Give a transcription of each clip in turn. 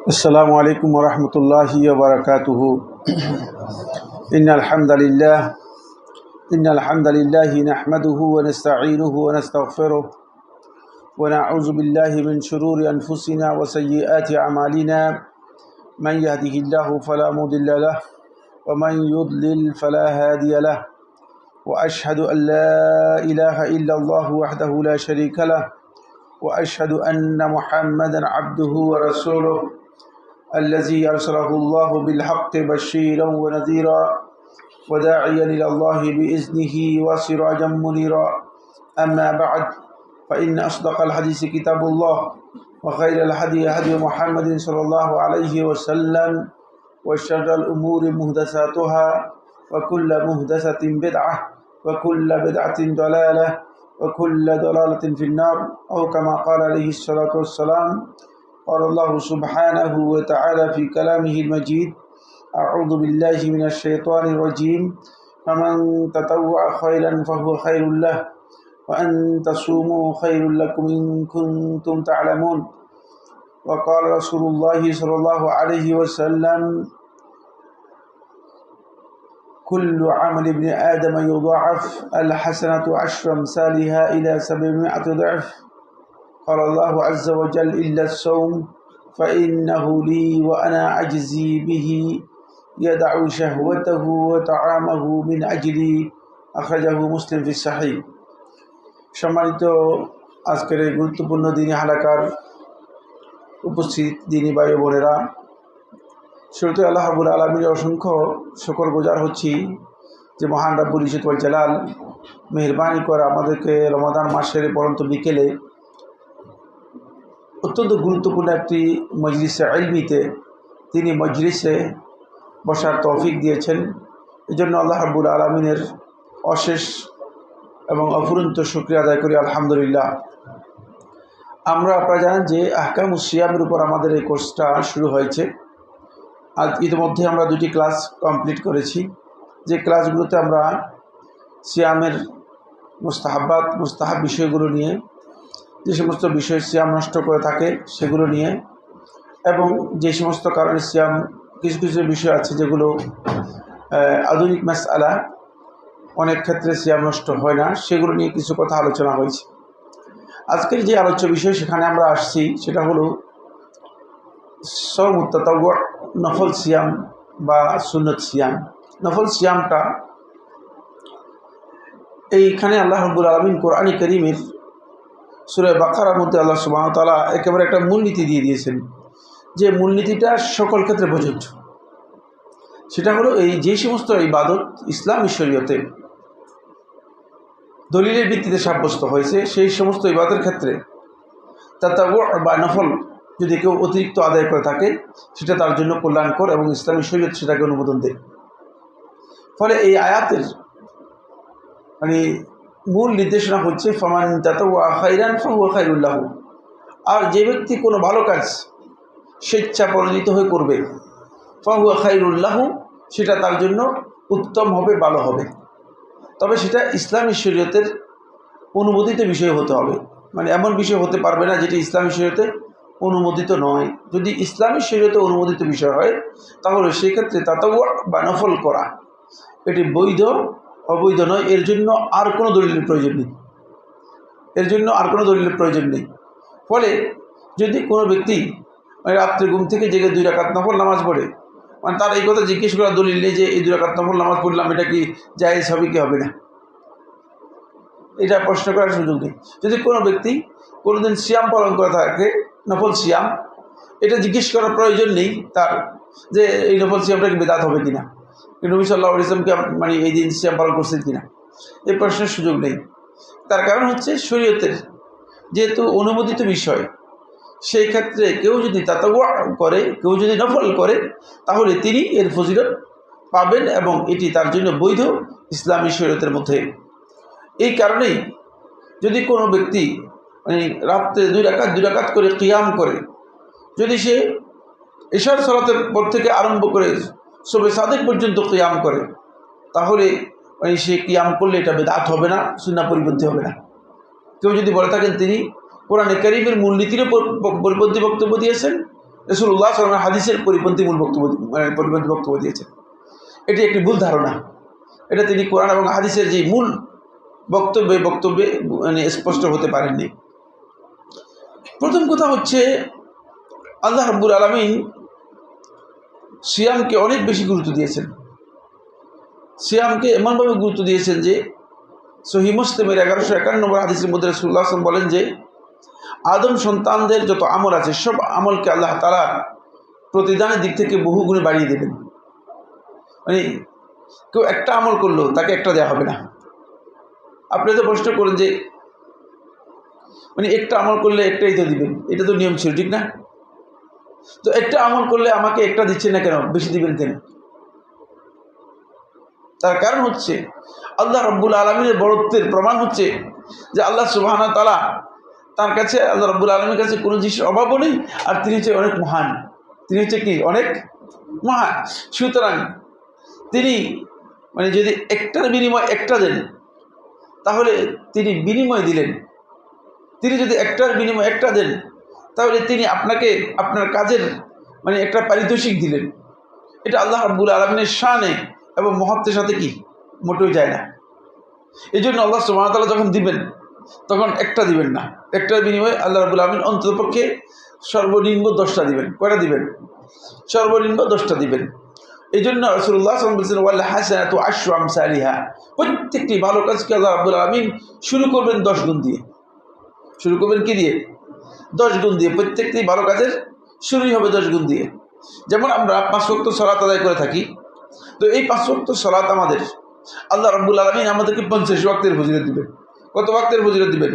السلام عليكم ورحمة الله وبركاته. إن الحمد لله نحمده ونستعينه ونستغفره ونعوذ بالله من شرور أنفسنا وسيئات أعمالنا. من يهده الله فلا مضل له ومن يضلل فلا هادي له، وأشهد أن لا إله إلا الله وحده لا شريك له، وأشهد أن محمدا عبده ورسوله الذي أرسله الله بالحق بشيرا ونذيرا وداعيا إلى الله بإذنه وسراجا منيرا. أما بعد، فإن أصدق الحديث كتاب الله، وخير الهدي هدي محمد صلى الله عليه وسلم، وشر الأمور محدثاتها، وكل محدثة بدعة، وكل بدعة ضلالة، وكل ضلالة في النار، أو كما قال عليه الصلاة والسلام. قال الله سبحانه وتعالى في كلامه المجيد: أعوذ بالله من الشيطان الرجيم، فمن تطوع خيرا فهو خير له، وأن تصوموا خير لكم إن كنتم تعلمون. وقال رسول الله صلى الله عليه وسلم: كل عمل ابن آدم يضاعف، الحسنة عشر أمثالها إلى 700 ضعف. قال الله عز وجل: إلا الصوم فإنه لي وأنا أجزي به، يدع شهوته وطعامه من أجلي، أخرجه مسلم في الصحيح। সম্মানিত আজকের এই গুরুত্বপূর্ণ দিনী হালাকার উপস্থিত দিনী ভাই বোনেরা, শুরুতে আল্লাহ রাব্বুল আলামিনের অসংখ্য শুকরগুজার হচ্ছি যে মহান রব্বুল ইজ্জত ওয়াল জালাল মেহেরবানি করে আমাদেরকে রমাদান মাসের পরন্ত বিকেলে অত্যন্ত গুরুত্বপূর্ণ একটি মজলিসে ইলমিতে তিনি মজলিসে বসার তৌফিক দিয়েছেন। এজন্য আল্লাহ রাব্বুল আলামিনের অশেষ এবং অফুরন্ত শুকরিয়া আদায় করি, আলহামদুলিল্লাহ। আপনারা জানেন যে আহকামুস সিয়ামের উপর আমাদের এই কোর্সটা শুরু হয়েছে। আজ ইতিমধ্যে আমরা 2টি ক্লাস কমপ্লিট করেছি, যে ক্লাসগুলোতে আমরা সিয়ামের মুস্তাহাব বিষয়গুলো নিয়ে, যে সমস্ত বিষয় সিয়াম নষ্ট করে থাকে সেগুলো নিয়ে, এবং যে সমস্ত কারণে সিয়াম কিছু কিছু বিষয় আছে যেগুলো আধুনিক মাসআলা, অনেক ক্ষেত্রে সিয়াম নষ্ট হয় না, সেগুলো নিয়ে কিছু কথা আলোচনা হয়েছে। আজকের যে আলোচ্য বিষয় সেখানে আমরা আসছি সেটা হলো সাওমুত তাতাওয়ু, নফল সিয়াম বা সুন্নত সিয়াম। নফল সিয়ামটা এইখানে আল্লাহ রাব্বুল আলামিন কোরআনে কারীমের সূরা বাকারার মধ্যে আল্লাহ সুবহানাহু ওয়া তাআলা একেবারে একটা মূলনীতি দিয়ে দিয়েছেন, যে মূলনীতিটা সকল ক্ষেত্রে প্রযোজ্য। সেটা হলো এই যে সমস্ত ইবাদত ইসলামী শরীয়তে দলিলের ভিত্তিতে সাব্যস্ত হয়েছে, সেই সমস্ত ইবাদতের ক্ষেত্রে তাতাওয়ু বা নফল যদি কেউ অতিরিক্ত আদায় করে থাকে সেটা তার জন্য কল্যাণকর, এবং ইসলামী শরীয়ত সেটাকে অনুমোদন দেয়। ফলে এই আয়াতের মূল নির্দেশনা হচ্ছে ফামান তাতাওয়া খাইরান ফাহুয়া খাইরুল লাহু। আর যে ব্যক্তি কোনো ভালো কাজ স্বেচ্ছা পরিণত হয়ে করবে, ফাহুয়া খাইরুল লাহু, সেটা তার জন্য উত্তম হবে, ভালো হবে। তবে সেটা ইসলামী শরীয়তের অনুমোদিত বিষয় হতে হবে, এমন বিষয় হতে পারবে না যেটা ইসলামী শরীয়তে অনুমোদিত নয়। যদি ইসলামী শরীয়তে অনুমোদিত বিষয় হয় তাহলে সেক্ষেত্রে তাতাওয়া বা নফল করা এটি বৈধ, অবৈধ নয়। এর জন্য আর কোনো দলিলের প্রয়োজন নেই। ফলে যদি কোনো ব্যক্তি রাত্রে ঘুম থেকে জেগে 2 রাকাত নফল নামাজ পড়ে, তার এই কথা জিজ্ঞেস করার দলিল নেই যে এই 2 রাকাত নফল নামাজ পড়লাম এটা কি জায়েজ হবে কি হবে না, এটা প্রশ্ন করার সুযোগ নেই। যদি কোনো ব্যক্তি কোনোদিন সিয়াম পালন করে থাকে, নফল সিয়াম, এটা জিজ্ঞেস করার প্রয়োজন নেই তার যে এই নফল সিয়ামটা কি বিদআত হবে কিনা, নবী সাল্লাল্লাহু আলাইহি ওয়াসাল্লাম এই দিন সিয়াম পালন করছেন কিনা, এই প্রশ্নের সুযোগ নেই। তার কারণ হচ্ছে শরীয়তের যেহেতু অনুমোদিত বিষয়, সেই ক্ষেত্রে কেউ যদি তাতাওয়ু করে, কেউ যদি নফল করে, তাহলে তিনি এর ফজিলত পাবেন এবং এটি তার জন্য বৈধ ইসলামী শরীয়তের মধ্যে। এই কারণেই যদি কোনো ব্যক্তি রাত্রে 2 রাকাত করে কিয়াম করে, যদি সে ইশার সালাতের পর থেকে আরম্ভ করে শবে সাদেক পর্যন্ত কিয়াম করে, তাহলে সে কিয়াম করলে এটা বিদআত হবে না, সুন্নাহ পরিপন্থী হবে না। কেউ যদি বলে থাকেন তিনি কোরআনে কারীমের মূলনীতির পরিপন্থী বক্তব্য দিয়েছেন, রাসূলুল্লাহ সাল্লাল্লাহু আলাইহি ওয়াসাল্লাম হাদিসের পরিপন্থী পরিপন্থী বক্তব্য দিয়েছেন। এটি একটি ভুল ধারণা। এটা তিনি কোরআন এবং হাদিসের যে মূল বক্তব্যে স্পষ্ট হতে পারেননি। প্রথম কথা হচ্ছে, আল্লাহ রাব্বুল আলামিন সিয়ামকে অনেক বেশি গুরুত্ব দিয়েছেন। সিয়ামকে এমনভাবে গুরুত্ব দিয়েছেন যে সহিহ মুসলিমের 1151 নম্বর হাদিসের মধ্যে রাসূলুল্লাহ সাল্লাল্লাহু আলাইহি ওয়াসাল্লাম বলেন যে আদম সন্তানদের যত আমল আছে সব আমলকে আল্লাহ তাআলা প্রতিদানের দিক থেকে বহু গুণে বাড়িয়ে দেবেন। মানে কেউ একটা আমল করলো তাকে একটা দেওয়া হবে না। আপনি তো প্রশ্ন করেন যে মানে একটা আমল করলে একটাই তো দিবেন, এটা তো নিয়ম ছিল, ঠিক না? তো একটা আমল করলে আমাকে একটা দিচ্ছেন না কেন, বেশি দিবেন কেন? তার কারণ হচ্ছে আল্লাহ রাব্বুল আলামিনের বড়ত্বের প্রমাণ হচ্ছে যে আল্লাহ সুবহানাহু ওয়া তাআলা তার কাছে, আল্লাহ রাব্বুল আলামিনের কাছে কোনো জিনিসের অভাবও নেই, আর তিনি হচ্ছে অনেক মহান। তিনি হচ্ছে কি? অনেক মহান। সুতরাং তিনি মানে যদি একটার বিনিময় একটা দেন তাহলে তিনি বিনিময় দিলেন। তিনি যদি একটার বিনিময় একটা দেন তাহলে তিনি আপনাকে আপনার কাজের মানে একটা পারিতোষিক দিলেন। এটা আল্লাহ রাব্বুল আলামিনের শানে এবং মহত্বের সাথে কি মোটেও যায় না। এই জন্য আল্লাহ সুবহানাহু ওয়া তাআলা যখন দিবেন তখন একটা দিবেন না, একটার বিনিময়ে আল্লাহ রাব্বুল আলামিন অন্ততপক্ষে সর্বনিম্ন 10টা দিবেন। কয়টা দিবেন? সর্বনিম্ন 10টা দিবেন। এই জন্য রাসূলুল্লাহ সাল্লাল্লাহু আলাইহি ওয়াসাল্লাম বলেছেন ওয়াল হাসানাতু আশরু আমসালিহা, প্রত্যেকটি ভালো কাজকে আল্লাহ রাব্বুল আলামিন শুরু করবেন 10 গুণ দিয়ে। শুরু করবেন কি দিয়ে? 10 গুণ দিয়ে। প্রত্যেকটি ভালো কাজের শুরুই হবে 10 গুণ দিয়ে। যেমন আমরা 5 ওয়াক্ত সালাত আদায় করে থাকি, তো এই 5 ওয়াক্ত সালাত আমাদের আল্লাহ রাব্বুল আলামিন আমাদেরকে 50 ওয়াক্তের ফজিলত দিবেন। কত ওয়াক্তের ফজিলত দিবেন?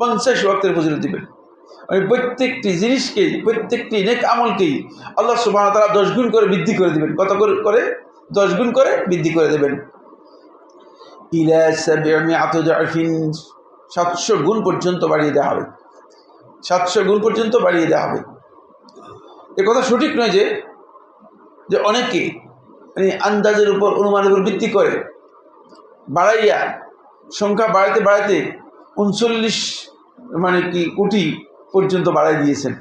50 ওয়াক্তের ফজিলত দিবেন। মানে প্রত্যেকটি জিনিসকেই, প্রত্যেকটি নেক আমলকেই আল্লাহ সুবহানাহু ওয়া তাআলা 10 গুণ করে বৃদ্ধি করে দিবেন। কত করে? 10 গুণ করে বৃদ্ধি করে দেবেন। ইলা 700 দাফিন, 700 গুণ পর্যন্ত বাড়িয়ে দেওয়া হবে। 700 গুণ পর্যন্ত বাড়িয়ে দেওয়া হবে। এ কথা সঠিক নয় যে অনেকে মানে আন্দাজের উপর, অনুমানের উপর ভিত্তি করে বাড়াইয়া সংখ্যা বাড়াইতে 39 মানে কি কোটি পর্যন্ত বাড়াই দিয়েছেন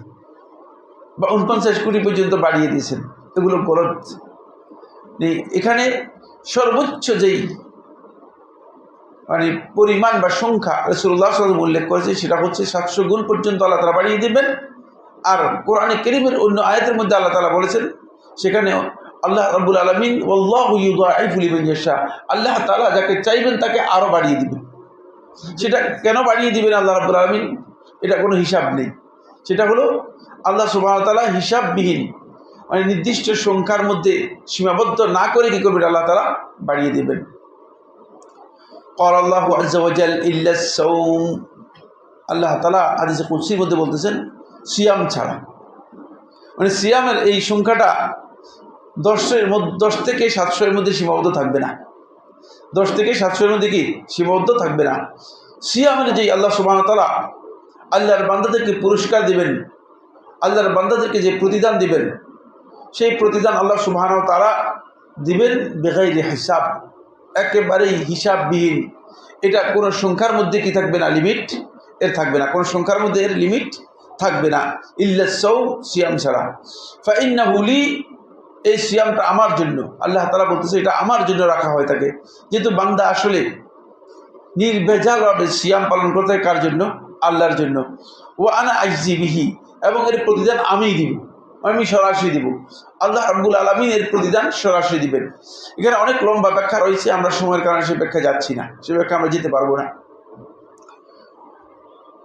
বা 49 কোটি পর্যন্ত বাড়িয়ে দিয়েছেন। এগুলো গলত। এখানে সর্বোচ্চ যেই মানে পরিমাণ বা সংখ্যা রাসূলুল্লাহ সাল্লাল্লাহু আলাইহি ওয়াসাল্লাম উল্লেখ করেছে সেটা হচ্ছে 700 গুণ পর্যন্ত আল্লাহ তাআলা বাড়িয়ে দেবেন। আর কোরআনে কারীমের অন্য আয়াতের মধ্যে আল্লাহ তাআলা বলেছেন, সেখানে আল্লাহ রাব্বুল আলামিন ওয়াল্লাহু ইউদাইফু লিমান ইয়াশা, আল্লাহ তাআলা যাকে চাইবেন তাকে আরো বাড়িয়ে দিবেন। সেটা কেন বাড়িয়ে দিবেন আল্লাহ রাব্বুল আলামিন? এটা কোনো হিসাব নেই। সেটা হলো আল্লাহ সুবহানাহু ওয়া তাআলা হিসাববিহীন মানে নির্দিষ্ট সংখ্যার মধ্যে সীমাবদ্ধ না করে কি করবেন? আল্লাহ তাআলা বাড়িয়ে দিবেন। قال الله عز وجل إلا الصوم, আল্লাহ তাআলা হাদিসে কুদসির মধ্যে বলতেছেন সিয়াম ছাড়া। মানে সিয়ামের এই সংখ্যাটা 10 থেকে 700 এর মধ্যে সীমাবদ্ধ থাকবে না। 10 থেকে 700 এর মধ্যে কি সীমাবদ্ধ থাকবে না। সিয়ামের যেই আল্লাহ সুবহানাহু ওয়া তাআলা আল্লাহর বান্দাদেরকে পুরস্কার দিবেন, আল্লাহর বান্দাদেরকে যে প্রতিদান দিবেন, সেই প্রতিদান আল্লাহ সুবহানাহু ওয়া তাআলা দিবেন বেগাইরি হিসাব, একেবারেই হিসাববিহীন। এটা কোনো সংখ্যার মধ্যে কি থাকবে না? লিমিট এর থাকবে না। কোনো সংখ্যার মধ্যে এর লিমিট থাকবে না। ইল্লা সাওম, সিয়াম ছাড়া। ফাইন্নাহু লি, এই সিয়ামটা আমার জন্য। আল্লাহ তাআলা বলতেছে এটা আমার জন্য রাখা হয় থাকে। যেহেতু বান্দা আসলে নির্ভেজালভাবে সিয়াম পালন করতে হয় কার জন্য? আল্লাহর জন্য। ওয়া আনা আজজি বিহি, এবং এর প্রতিদান আমিই দিব, আমি সরাসরি দিব। আল্লাহ রাব্বুল আলামিন এর প্রতিদান সরাসরি দিবেন। এখানে অনেক লম্বা ব্যাখ্যা রয়েছে, আমরা সময়ের কারণে সেই ব্যাখ্যা যাচ্ছি না, সেই ব্যাখ্যা আমরা যেতে পারবো না।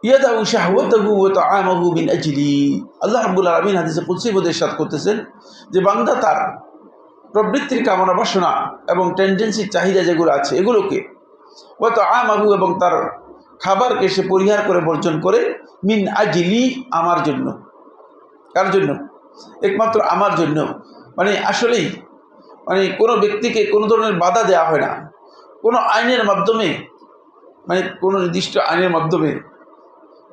ইয়াদাউ শাহওয়াতাহু ওয়া তাআমাহু মিন আজলি, আল্লাহ রাব্বুল আলামিন হাদিসে কুদসির মধ্যে ইরশাদ করতেছেন যে বান্দা তার প্রবৃত্তির কামনা বাসনা এবং টেন্ডেন্সি চাহিদা যেগুলো আছে এগুলোকে, ওয়া তাআমাহু, এবং তার খাবারকে সে পরিহার করে বর্জন করে, মিন আজলি, আমার জন্য। কার জন্য? একমাত্র আমার জন্য। মানে আসলেই মানে কোনো ব্যক্তিকে কোনো ধরনের বাধা দেওয়া হয় না কোনো আইনের মাধ্যমে, মানে কোনো নির্দিষ্ট আইনের মাধ্যমে।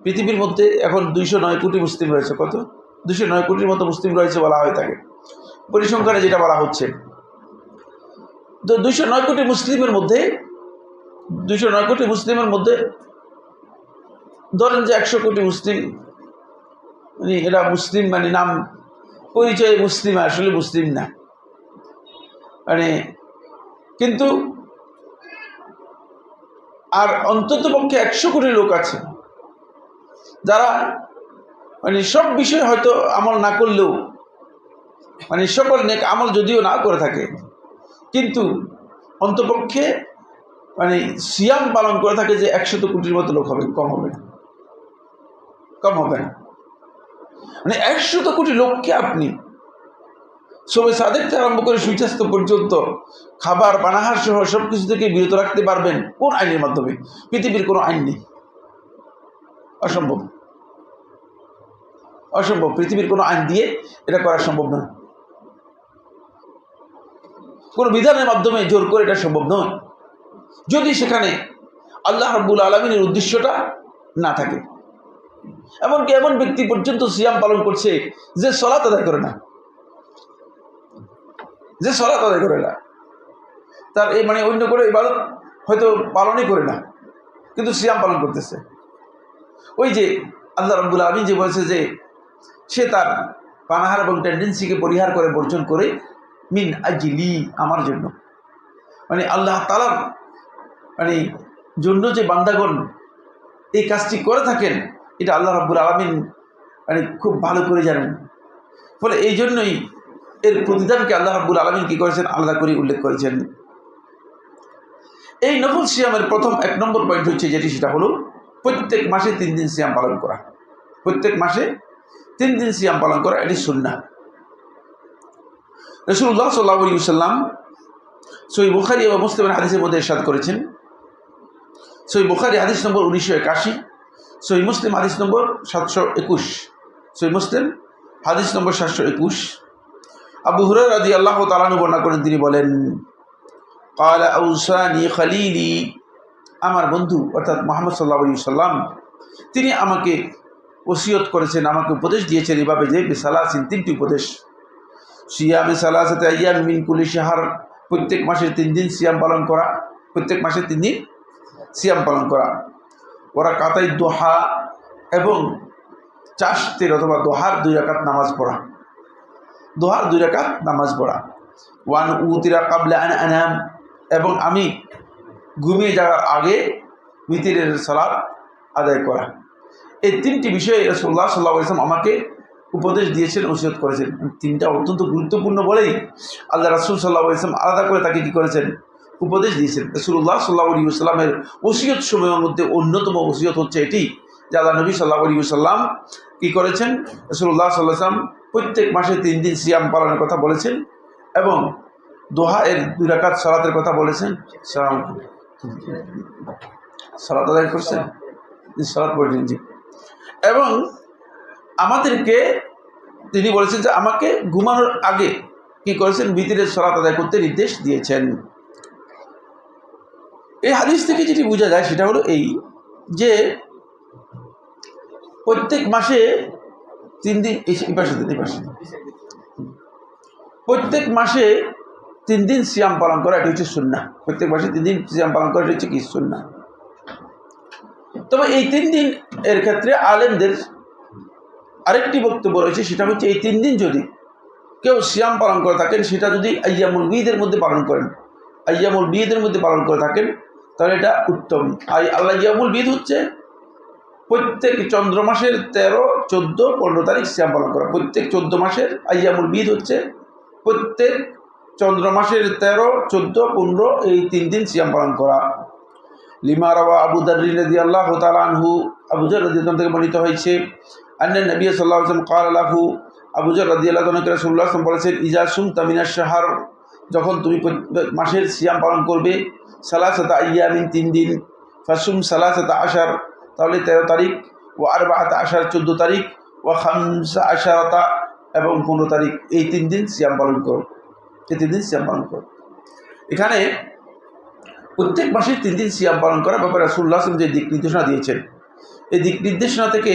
পৃথিবীর মধ্যে এখন 209 কোটি মুসলিম রয়েছে। কত? 209 কোটির মতো মুসলিম রয়েছে বলা হয় থাকে, পরিসংখ্যানে যেটা বলা হচ্ছে। তো 209 কোটি মুসলিমের মধ্যে 209 কোটি মুসলিমের মধ্যে ধরেন যে 100 কোটি মুসলিম, মানে এরা মুসলিম মানে নাম পরিচয় মুসলিম, আসলে মুসলিম না। মানে কিন্তু আর অন্তত পক্ষে 100 কোটি লোক আছে যারা মানে সব বিষয় হয়তো আমল না করলেও, মানে সকল নেক আমল যদিও না করে থাকে, কিন্তু অন্তপক্ষে মানে সিয়াম পালন করে থাকে যে 100 কোটির মতো লোক হবে, কম হবে না, কম হবে না। মানে 100 কোটি লোককে আপনি সবে সাদেক থেকে আরম্ভ করে সূর্যাস্ত পর্যন্ত খাবার পানাহার সহ সব কিছু থেকে বিরত রাখতে পারবেন কোন আইনের মাধ্যমে? পৃথিবীর কোনো আইন নেই, অসম্ভব, অসম্ভব। পৃথিবীর কোনো আইন দিয়ে এটা করা সম্ভব নয়, কোনো বিধানের মাধ্যমে জোর করে এটা সম্ভব নয়, যদি সেখানে আল্লাহ রাব্বুল আলামিনের উদ্দেশ্যটা না থাকে। এমনকি এমন ব্যক্তি পর্যন্ত সিয়াম পালন করছে যে সালাত আদায় করে না, যে সালাত আদায় করে না, তার এই মানে অন্য করে ইবাদত হয়তো পালনই করে না, কিন্তু সিয়াম পালন করতেছে। ওই যে আল্লাহ রাব্বুল আলামিন যে বলেছে যে সে তার পানাহার এবং টেন্ডেন্সিকে পরিহার করে, বর্জন করে, মিন আজলি, আমার জন্য, মানে আল্লাহ তাআলার মানে জন্য যে বান্দাগণ এই কাজটি করে থাকেন, এটা আল্লাহ রাব্বুল আলামিন মানে খুব ভালো করে জানেন। ফলে এই জন্যই এর প্রতিদানকে আল্লাহ রাব্বুল আলামিন কি করেছেন, আলাদা করে উল্লেখ করেছেন। এই নফল সিয়ামের প্রথম 1 নম্বর পয়েন্ট হচ্ছে যেটি, সেটা হলো প্রত্যেক মাসে 3 দিন সিয়াম পালন করা। প্রত্যেক মাসে 3 দিন সিয়াম পালন করা, এটি সুন্নাহ। রাসূলুল্লাহ সাল্লাল্লাহু আলাইহি ওয়াসাল্লাম সহিহ বুখারী এবং মুসলিমের হাদিসের মধ্যে ইরশাদ করেছেন, সহিহ বুখারী হাদিস নম্বর 1981, সহিহ মুসলিম হাদিস নম্বর 721, সহিহ মুসলিম হাদিস নম্বর 721, আবু হুরায়রা রাদিয়াল্লাহু তাআলা আনহু বর্ণনা করেন, তিনি বলেন, ক্বালা আউসানি খলিলি, আমার বন্ধু অর্থাৎ মুহাম্মদ সাল্লাল্লাহু আলাইহি ওয়াসাল্লাম তিনি আমাকে ওসিয়ত করেছেন, আমাকে উপদেশ দিয়েছেন এভাবে যে বিসালাসিন, 3টি উপদেশ। সিয়ামে সালাসাতি আইয়াম মিন কুল্লি শাহর, প্রত্যেক মাসে 3 দিন সিয়াম পালন করা, প্রত্যেক মাসে 3 দিন সিয়াম পালন করা। ওরা কাতাই দোহা, এবং চাষতের অথবা দোহার 2 রাকাত নামাজ পড়া, দোহার 2 রাকাত নামাজ পড়া। ওয়ান উতিরা কাবলা আন আনাম, এবং আমি ঘুমিয়ে যাওয়ার আগে বিতিরের সালাত আদায় করা। এই 3টি বিষয়ে রাসূলুল্লাহ সাল্লাল্লাহু আলাইহি ওয়াসাল্লাম আমাকে উপদেশ দিয়েছেন, ওসিয়ত করেছেন। 3টা অত্যন্ত গুরুত্বপূর্ণ বলেই আল্লাহ রাসূল সাল্লাল্লাহু আলাইহি ওয়াসাল্লাম আলাদা করে তাকে কী করেছেন, উপদেশ দিয়েছেন। রাসূলুল্লাহ সাল্লাল্লাহু আলাইহি ওয়াসাল্লামের ওসিয়ত সময়ের মধ্যে অন্যতম ওসিয়ত হচ্ছে এটি যে আল্লাহ নবী সাল্লাল্লাহু আলাইহি ওয়াসাল্লাম কী করেছেন, রাসূলুল্লাহ সাল্লাল্লাহু আলাইহি ওয়াসাল্লাম প্রত্যেক মাসে 3 দিন সিয়াম পালনের কথা বলেছেন, এবং দোহা এর 2 রাকাত সালাতের কথা বলেছেন। সালাত আদায় করছেন, সালাত পড়েন, জি। এবং আমাদেরকে তিনি বলেছেন যে আমাকে ঘুমানোর আগে কি করেছেন, বিতিরের সালাত আদায় করতে নির্দেশ দিয়েছেন। এই হাদিস থেকে যেটি বোঝা যায় সেটা হলো এই যে প্রত্যেক মাসে 3 দিন, প্রত্যেক মাসে 3 দিন সিয়াম পালন করা, এটি হচ্ছে সুন্নাহ। প্রত্যেক মাসে 3 দিন সিয়াম পালন করা, এটি হচ্ছে কি, সুন্নাহ। তবে এই 3 দিন এর ক্ষেত্রে আলেমদের আরেকটি বক্তব্য রয়েছে, সেটা হচ্ছে এই 3 দিন যদি কেউ সিয়াম পালন করে থাকেন, সেটা যদি আইয়ামুল বীদের মধ্যে পালন করেন, আইয়ামুল বীদের মধ্যে পালন করে থাকেন, তাহলে এটা উত্তম। আইয়ামুল বীদ হচ্ছে প্রত্যেক চন্দ্র মাসের 13, 14, 15 তারিখ সিয়াম পালন করা। প্রত্যেক 14 মাসের আইয়ামুল বীদ হচ্ছে প্রত্যেক চন্দ্র মাসের 13, 14, 15 এই 3 দিন সিয়াম পালন করা। লিমা রাওয়া আবু দারর রাদিয়াল্লাহু তাআলা আনহু, আবু যর রাদিয়াল্লাহু থেকে বর্ণিত হয়েছে, আন্না নবী সাল্লাল্লাহু আলাইহি ওয়াসাল্লাম ক্বালা লাহু, আবু যর রাদিয়াল্লাহু আনহু রাসূলুল্লাহ সাল্লাল্লাহু আলাইহি ওয়াসাল্লাম বলেছেন, ইজা সুমতা মিনাশ শাহর, যখন তুমি মাসের সিয়াম পালন করবে, সালাসাতা আইয়ামিন 3 দিন, ফাসুম সালাসাতা আশার, তাহলে 13 তারিখ, ও আরবাআতা আশার 14 তারিখ, ও খামসা আশারাতা এবং 15 তারিখ, এই 3 দিন সিয়াম পালন করো, এই 3 দিন সিয়াম পালন করো। এখানে প্রত্যেক মাসে 3 দিন সিয়াম পালন করার ব্যাপারে রাসূলুল্লাহ সাল্লাল্লাহু আলাইহি ওয়াসাল্লাম যে দিক নির্দেশনা দিয়েছেন, এই দিক নির্দেশনা থেকে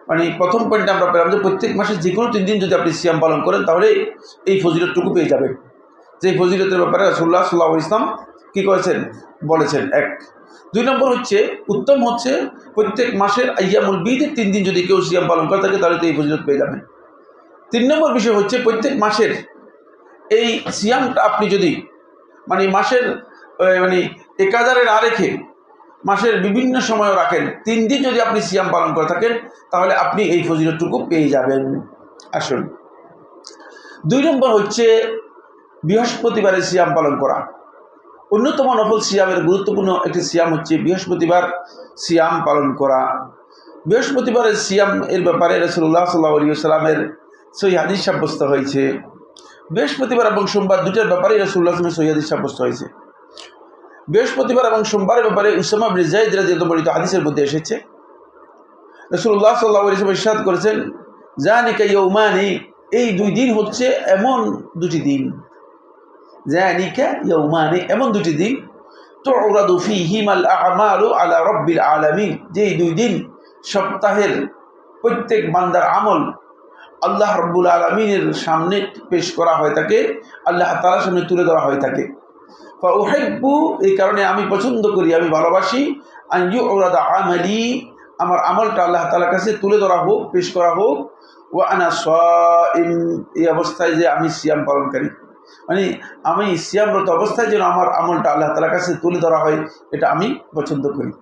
মানে প্রথম পয়েন্টে আমরা পেলাম যে প্রত্যেক মাসে যে কোনো 3 দিন যদি আপনি সিয়াম পালন করেন, তাহলে এই ফজিলতটুকু পেয়ে যাবেন। যে ফজিলতের ব্যাপারে রাসূলুল্লাহ সাল্লাল্লাহু আলাইহি ওয়াসাল্লাম কী করেছেন, বলেছেন। 1, 2 নম্বর হচ্ছে উত্তম হচ্ছে প্রত্যেক মাসের আইয়ামুল বীদের 3 দিন যদি কেউ সিয়াম পালন করে থাকে, তাহলে তো এই ফজিলত পেয়ে যাবেন। তিন নম্বর বিষয় হচ্ছে প্রত্যেক মাসের এই সিয়ামটা আপনি যদি মাসের একাধারে না রেখে মাসের বিভিন্ন সময় রাখেন, 3 দিন যদি আপনি সিয়াম পালন করে থাকেন তাহলে আপনি এই ফজিলতটুকু পেয়ে যাবেন। আসুন, 2 নম্বর হচ্ছে বৃহস্পতিবারে সিয়াম পালন করা। অন্যতম নফল সিয়ামের গুরুত্বপূর্ণ একটি সিয়াম হচ্ছে বৃহস্পতিবার সিয়াম পালন করা। বৃহস্পতিবারের সিয়াম এর ব্যাপারে রাসূলুল্লাহ সাল্লাল্লাহু আলাইহি ওয়াসাল্লামের সহিহ হাদিস সাব্যস্ত হয়েছে। বৃহস্পতিবার এবং সোমবার দুটোর ব্যাপারে রাসূলুল্লাহ সাল্লাল্লাহু আলাইহি ওয়াসাল্লামের সহিহ হাদিস সাব্যস্ত হয়েছে। বৃহস্পতিবার এবং সোমবারের ব্যাপারে উসামা বিন যায়েদ রাদিয়াল্লাহু আনহু হাদিসের মধ্যে এসেছে, রাসূলুল্লাহ সাল্লাল্লাহু আলাইহি ওয়াসাল্লাম ইরশাদ করেছেন, জানিকা ইয়াউমানি, এই 2 দিন হচ্ছে এমন 2টি দিন, জানিকা ইয়াউমানি, এমন 2টি দিন, তুরাদু ফীহিমাল আমালু আলা রাব্বিল আলামিন, যে 2 দিন সপ্তাহের প্রত্যেক বান্দার আমল আল্লাহ রাব্বুল আলামিনের সামনে পেশ করা হয়ে থাকে, আল্লাহ তাআলার সামনে তুলে ধরা হয়ে থাকে। ফাউহিব্বু, এই কারণে আমি পছন্দ করি, আমি ভালোবাসি, আন ইউরাদা আমালি, আমার আমলটা আল্লাহ তাআলার কাছে তুলে ধরা হোক, পেশ করা হোক, ওয়া আনা সাইম, এই অবস্থায় যে আমি সিয়াম পালনকারী, আমি সিয়ামরত অবস্থায় যেন আমার আমলটা আল্লাহ তাআলার কাছে তুলে ধরা হয়, এটা আমি পছন্দ করি।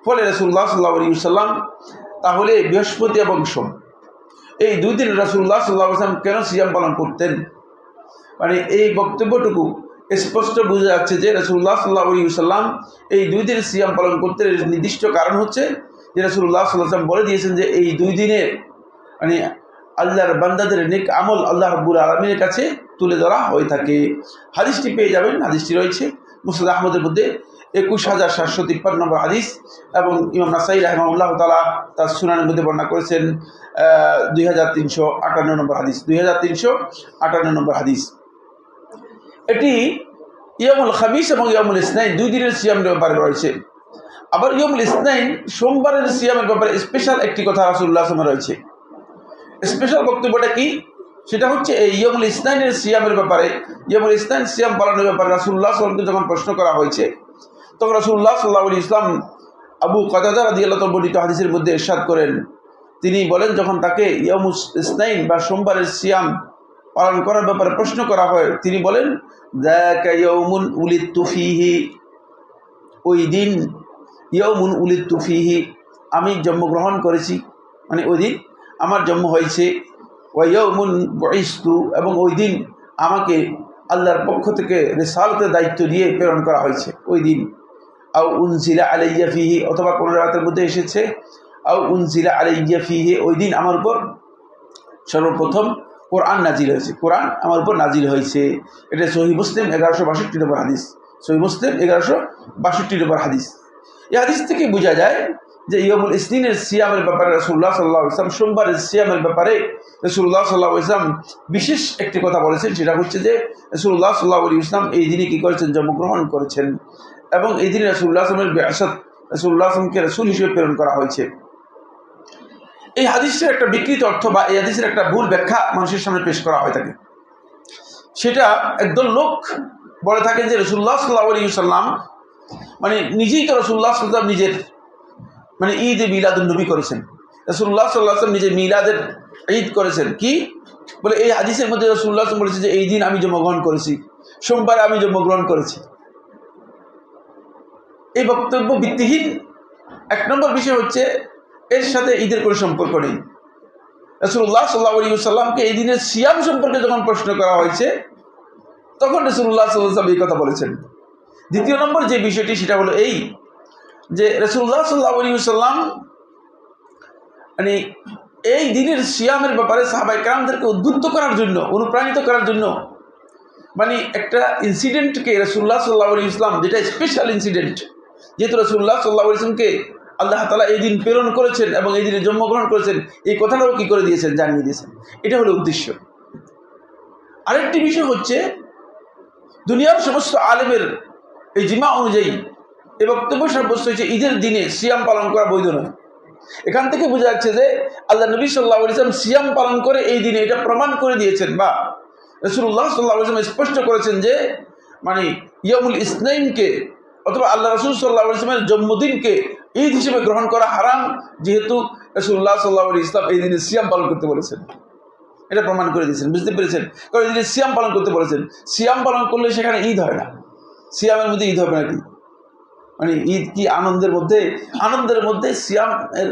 ফলে রাসূলুল্লাহ সাল্লাল্লাহু আলাইহি ওয়াসাল্লাম তাহলে বৃহস্পতি এবং সোম এই 2 দিন রাসূলুল্লাহ সাল্লাল্লাহু আলাইহি ওয়াসাল্লাম কেন সিয়াম পালন করতেন, এই বক্তব্যটুকু স্পষ্ট বোঝা যাচ্ছে যে রাসূলুল্লাহ সাল্লাল্লাহু আলাইহি ওয়াসাল্লাম এই 2 দিন সিয়াম পালন করতে নির্দিষ্ট কারণ হচ্ছে যে রাসূলুল্লাহ সাল্লাল্লাহু আলাইহি ওয়াসাল্লাম বলে দিয়েছেন যে এই 2 দিনে আল্লাহর বান্দাদের নেক আমল আল্লাহ রাব্বুল আলামিনের কাছে তুলে ধরা হয়ে থাকে। হাদিসটি পেয়ে যাবেন, হাদিসটি রয়েছে মুসনাদ আহমদের মধ্যে 21753 নম্বর হাদিস, এবং ইমাম নাসাই রাহিমাহুল্লাহ তাআলা তার সুনানের মধ্যে বর্ণনা করেছেন 2358 নম্বর হাদিস, 2358 নম্বর হাদিস। এটি ইয়ামুল খামিস এবং ইয়ামুল ইসনাইন 2 দিনের সিয়ামের ব্যাপারে রয়েছে। আবার ইয়ামুল ইসনাইন সোমবারের সিয়ামের ব্যাপারে স্পেশাল একটি কথা রাসূলুল্লাহ সাল্লাল্লাহু আলাইহি ওয়াসাল্লাম রয়েছে। স্পেশাল বক্তব্যটা কি, সেটা হচ্ছে এই ইয়ামুল ইসনাইনের সিয়ামের ব্যাপারে, ইয়ামুল ইসনাইন সিয়াম পালনের ব্যাপারে রাসূলুল্লাহ সাল্লাল্লাহু আলাইহি ওয়াসাল্লামকে যখন প্রশ্ন করা হয়েছে, তখন রাসূলুল্লাহ সাল্লাল্লাহু আলাইহি ওয়াসাল্লাম আবু কাতাদা রাদিয়াল্লাহু তাআলা বর্ণিত হাদিসের মধ্যে ইরশাদ করেন, তিনি বলেন, যখন তাকে ইয়ামুল ইসনাইন বা সোমবারের সিয়াম পালন করার ব্যাপারে প্রশ্ন করা হয়, তিনি বলেন, যাকা ইয়াউমুন উলিদতু ফীহি, ওই দিন, ইয়াউমুন উলিদতু ফীহি, আমি জন্মগ্রহণ করেছি, ওই দিন আমার জন্ম হয়েছে, ওয়া ইয়াউমুন বুইসতু, এবং ওই দিন আমাকে আল্লাহর পক্ষ থেকে রিসালাতের দায়িত্ব দিয়ে প্রেরণ করা হয়েছে ওই দিন। আও উনজিলা আলাইয়া ফীহি, অথবা কোন রাতের মধ্যে এসেছে আও উনজিলা আলাইয়া ফীহি, ওই দিন আমার উপর সর্বপ্রথম কোরআন নাজিল হয়েছে, কোরআন আমার উপর নাজিল হয়েছে। এটা সহিহ মুসলিম 1162 নম্বর হাদিস, সহিহ মুসলিম 1162 নম্বর হাদিস। এই হাদিস থেকে বোঝা যায় যে ইয়ামুল ইসনাইনের সিয়ামের ব্যাপারে রাসূলুল্লাহ সাল্লাল্লাহু আলাইহি ওয়াসাল্লাম, সোমবারের সিয়ামের ব্যাপারে রাসূলুল্লাহ সাল্লাল্লাহু আলাইহি ওয়াসাল্লাম বিশেষ একটি কথা বলেছেন, সেটা হচ্ছে যে রাসূলুল্লাহ সাল্লাল্লাহু আলাইহি ওয়াসাল্লাম এই দিনে কি করেছেন, জন্মগ্রহণ করেছেন, এবং এই দিনে রাসূলুল্লাহ সাল্লাল্লাহু আলাইহি ওয়াসাল্লামের বিআসাত, রাসূলুল্লাহ সাল্লাল্লাহু আলাইহি ওয়াসাল্লামকে রাসূল হিসেবে প্রেরণ করা হয়েছে। এই হাদিসের একটা বিকৃত অর্থ বা এই হাদিসের একটা ভুল ব্যাখ্যা মানুষের সামনে পেশ করা হয়ে থাকে। সেটা একদল লোক বলে থাকেন যে রাসূলুল্লাহ সাল্লাল্লাহু আলাইহি ওয়াসাল্লাম নিজেই তো রাসূলুল্লাহ সাল্লাল্লাহু আলাইহি ওয়াসাল্লাম নিজের ঈদ মিলাদুন নবী করেছেন, রাসূলুল্লাহ সাল্লাল্লাহু আলাইহি ওয়াসাল্লাম নিজে মিলাদের ঈদ করেছেন। কি বলে এই হাদিসের মধ্যে রাসূলুল্লাহ সাল্লাল্লাহু আলাইহি ওয়াসাল্লাম বলেছে যে এই দিন আমি জন্মগ্রহণ করেছি, সোমবারে আমি জন্মগ্রহণ করেছি। এই বক্তব্য ভিত্তিহীন। 1 নম্বর বিষয় হচ্ছে এর সাথে ঈদের কোনো সম্পর্ক নেই। রাসূলুল্লাহ সাল্লাল্লাহু আলাইহি ওয়াসাল্লামকে এই দিনের সিয়াম সম্পর্কে যখন প্রশ্ন করা হয়েছে, তখন রাসূলুল্লাহ সাল্লাল্লাহু আলাইহি ওয়াসাল্লাম এই কথা বলেছেন। দ্বিতীয় নম্বর যে বিষয়টি, সেটা হলো এই যে রাসূলুল্লাহ সাল্লাল্লাহু আলাইহি ওয়াসাল্লাম এই দিনের সিয়ামের ব্যাপারে সাহাবায়ে কেরামদেরকে উদ্বুদ্ধ করার জন্য, অনুপ্রাণিত করার জন্য একটা ইনসিডেন্টকে রাসূলুল্লাহ সাল্লাল্লাহু আলাইহি ওয়াসাল্লাম, যেটা স্পেশাল ইনসিডেন্ট, যেহেতু রাসূলুল্লাহ সাল্লাল্লাহু আলাইহি ওয়াসাল্লামকে আল্লাহ তাআলা এই দিন প্রেরণ করেছেন এবং এই দিনে জন্মগ্রহণ করেছেন, এই কথাটাও কি করে দিয়েছেন, জানিয়ে দিয়েছেন। এটা হলো উদ্দেশ্য। আরেকটি বিষয় হচ্ছে দুনিয়ার সমস্ত আলেমের এই জিমা অনুযায়ী এই বক্তব্য সাব্যস্ত হয়েছে ঈদের দিনে সিয়াম পালন করা বৈধ নয়। এখান থেকে বোঝা যাচ্ছে যে আল্লাহ নবী সাল্লাল্লাহু আলাইহি ওয়াসাল্লাম সিয়াম পালন করে এই দিনে এটা প্রমাণ করে দিয়েছেন, বা রাসূলুল্লাহ সাল্লাল্লাহু আলাইহি ওয়াসাল্লাম স্পষ্ট করেছেন যে ইয়ামুল ইসনাইনকে অথবা আল্লাহ রাসূল সাল্লাল্লাহু আলাইহি ওয়াসাল্লামের জন্মদিনকে ঈদ হিসেবে গ্রহণ করা হারাম, যেহেতু রাসূলুল্লাহ সাল্লাল্লাহু আলাইহি ওয়াসাল্লাম এই দিনে সিয়াম পালন করতে বলেছেন। এটা প্রমাণ করে দিয়েছেন, বুঝতে পেরেছেন? কারণ যদি সিয়াম পালন করতে বলেছেন, সিয়াম পালন করলে সেখানে ঈদ হয় না। সিয়ামের মধ্যে ঈদ হবে নাকি? মানে ঈদ কি আনন্দের মধ্যে সিয়াম এর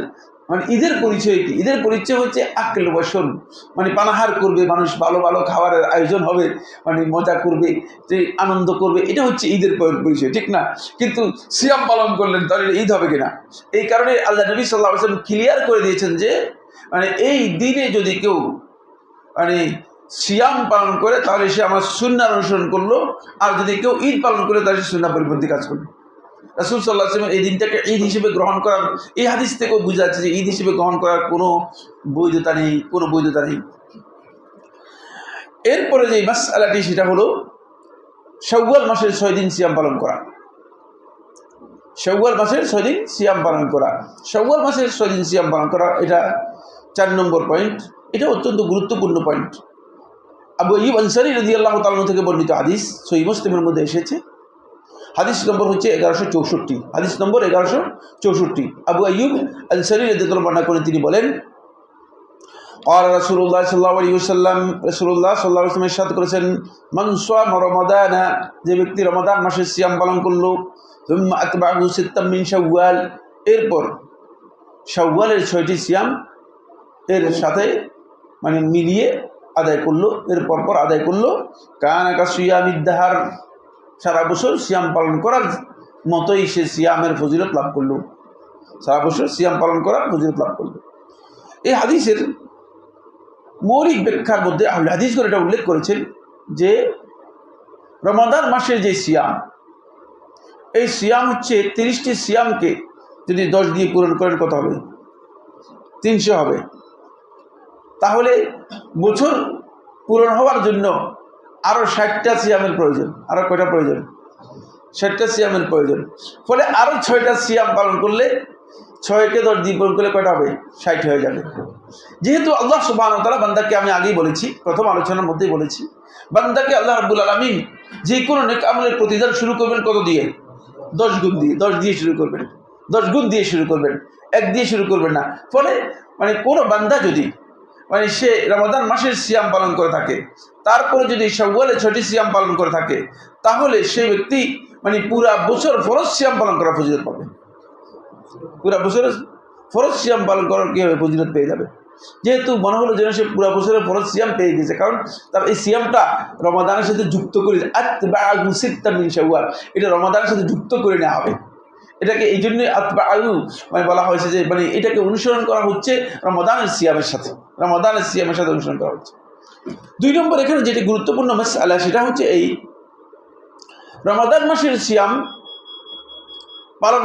মানে ঈদের পরিচয় কি? ঈদের পরিচয় হচ্ছে আকল বসন, মানে পানাহার করবে মানুষ, ভালো ভালো খাবারের আয়োজন হবে, মানে মজা করবে, যে আনন্দ করবে, এটা হচ্ছে ঈদের পরিচয়, ঠিক না? কিন্তু সিয়াম পালন করলেন, তাহলে ঈদ হবে কিনা? এই কারণে আল্লাহ নবী সাল্লাল্লাহু আলাইহি ওয়াসাল্লাম ক্লিয়ার করে দিয়েছেন যে মানে এই দিনে যদি কেউ মানে সিয়াম পালন করে তাহলে সে আমার সুন্নাহ অনুসরণ করলো, আর যদি কেউ ঈদ পালন করে তাহলে সে সুন্নাহ পরিপন্থী কাজ করলো। রাসূল সাল্লাল্লাহু আলাইহি ওয়াসাল্লাম এই দিনটাকে ঈদ হিসেবে গ্রহণ করার, এই হাদিস থেকেও বোঝা যাচ্ছে যে ঈদ হিসেবে গ্রহণ করার কোনো বৈধতা নেই। এরপরে যে মাসআলাটি সেটা হলো শাওয়াল মাসের 6 দিন সিয়াম পালন করা। শাওয়াল মাসের 6 দিন সিয়াম পালন করা, এটা 4 নম্বর পয়েন্ট। এটা অত্যন্ত গুরুত্বপূর্ণ পয়েন্ট। আবু আইয়ুব আনসারী রাদিয়াল্লাহু তাআলা থেকে বর্ণিত হাদিস, সহিহ মুসলিমের মধ্যে এসেছে। হাদিস নম্বর হচ্ছে 1164। হাদিস নম্বর 1164। আবু আইয়ুব আনসারী রাদিয়াল্লাহু বর্ণনা করেন, তিনি বলেন ক্বালা রাসূলুল্লাহ সাল্লাল্লাহু আলাইহি ওয়াসাল্লাম, রাসূলুল্লাহ সাল্লাল্লাহু আলাইহি ওয়াসাল্লাম ইরশাদ করেছেন, মান সামা রমাদানা, যে ব্যক্তি রমাদান মাসের সিয়াম পালন করলো, সুম্মা আতবাহু সিত্তাম মিন শাওয়াল, এরপর শাওয়ালের 6টি সিয়াম এর সাথে মানে মিলিয়ে আদায় করলো, এর পরপর আদায় করলো, কানা কাসিয়ামিদ দাহার, সারা বছর সিয়াম পালন করার মতোই সে সিয়ামের ফজিলত লাভ করলো, সারা বছর সিয়াম পালন করার ফজিলত লাভ করলো। এই হাদিসের মৌলিক ব্যাখ্যার মধ্যে আহলে হাদিসগণ এটা উল্লেখ করেছেন যে রমাদান মাসের যে সিয়াম, এই সিয়াম হচ্ছে 30টি সিয়ামকে যদি 10 দিয়ে পূরণ করেন কত হবে? 300 হবে। তাহলে বছর পূরণ হওয়ার জন্য আরও 60টা সিয়ামের প্রয়োজন। আরও কয়টা প্রয়োজন? 60টা সিয়ামের প্রয়োজন। ফলে আরও 6টা সিয়াম পালন করলে, 6কে 10 দিয়ে পূরণ করলে কয়টা হবে? 60 হয়ে যাবে। যেহেতু আল্লাহ সুবহানাহু ওয়া তাআলা বান্দাকে, আমি আগেই বলেছি, প্রথম আলোচনার মধ্যেই বলেছি, বান্দাকে আল্লাহ রাব্বুল আলামিন যে কোনো নেক আমলের প্রতিদান শুরু করবেন কত দিয়ে? 10 গুণ দিয়ে। 10 দিয়ে শুরু করবেন, 10 গুণ দিয়ে শুরু করবেন, 1 দিয়ে শুরু করবেন না। ফলে মানে কোনো বান্দা যদি মানে সে রমাদান মাসের সিয়াম পালন করে থাকে, তারপরে যদি শাওয়ালের 6টি সিয়াম পালন করে থাকে, তাহলে সেই ব্যক্তি মানে পুরা বছর ফরজ সিয়াম পালন করার ফজিলত পাবে। পুরা বছরের ফরজ সিয়াম পালন করার কী হবে? ফজিলত পেয়ে যাবে। যেহেতু মনে হলো যেন সে পুরা বছরের ফরজ সিয়াম পেয়ে গেছে, কারণ তার এই সিয়ামটা রমাদানের সাথে যুক্ত করে, আতবাহু সিত্তাম মিন শাওয়াল, এটা রমাদানের সাথে যুক্ত করে নেওয়া হবে। এটাকে এই জন্যই আতবাহু মানে বলা হয়েছে যে মানে এটাকে অনুসরণ করা হচ্ছে রমাদানের সিয়ামের সাথে, অনুসরণ করা হচ্ছে। 2 নম্বর এখানে যেটি গুরুত্বপূর্ণ মাসআলা, সেটা হচ্ছে এই রমাদান মাসের সিয়াম পালন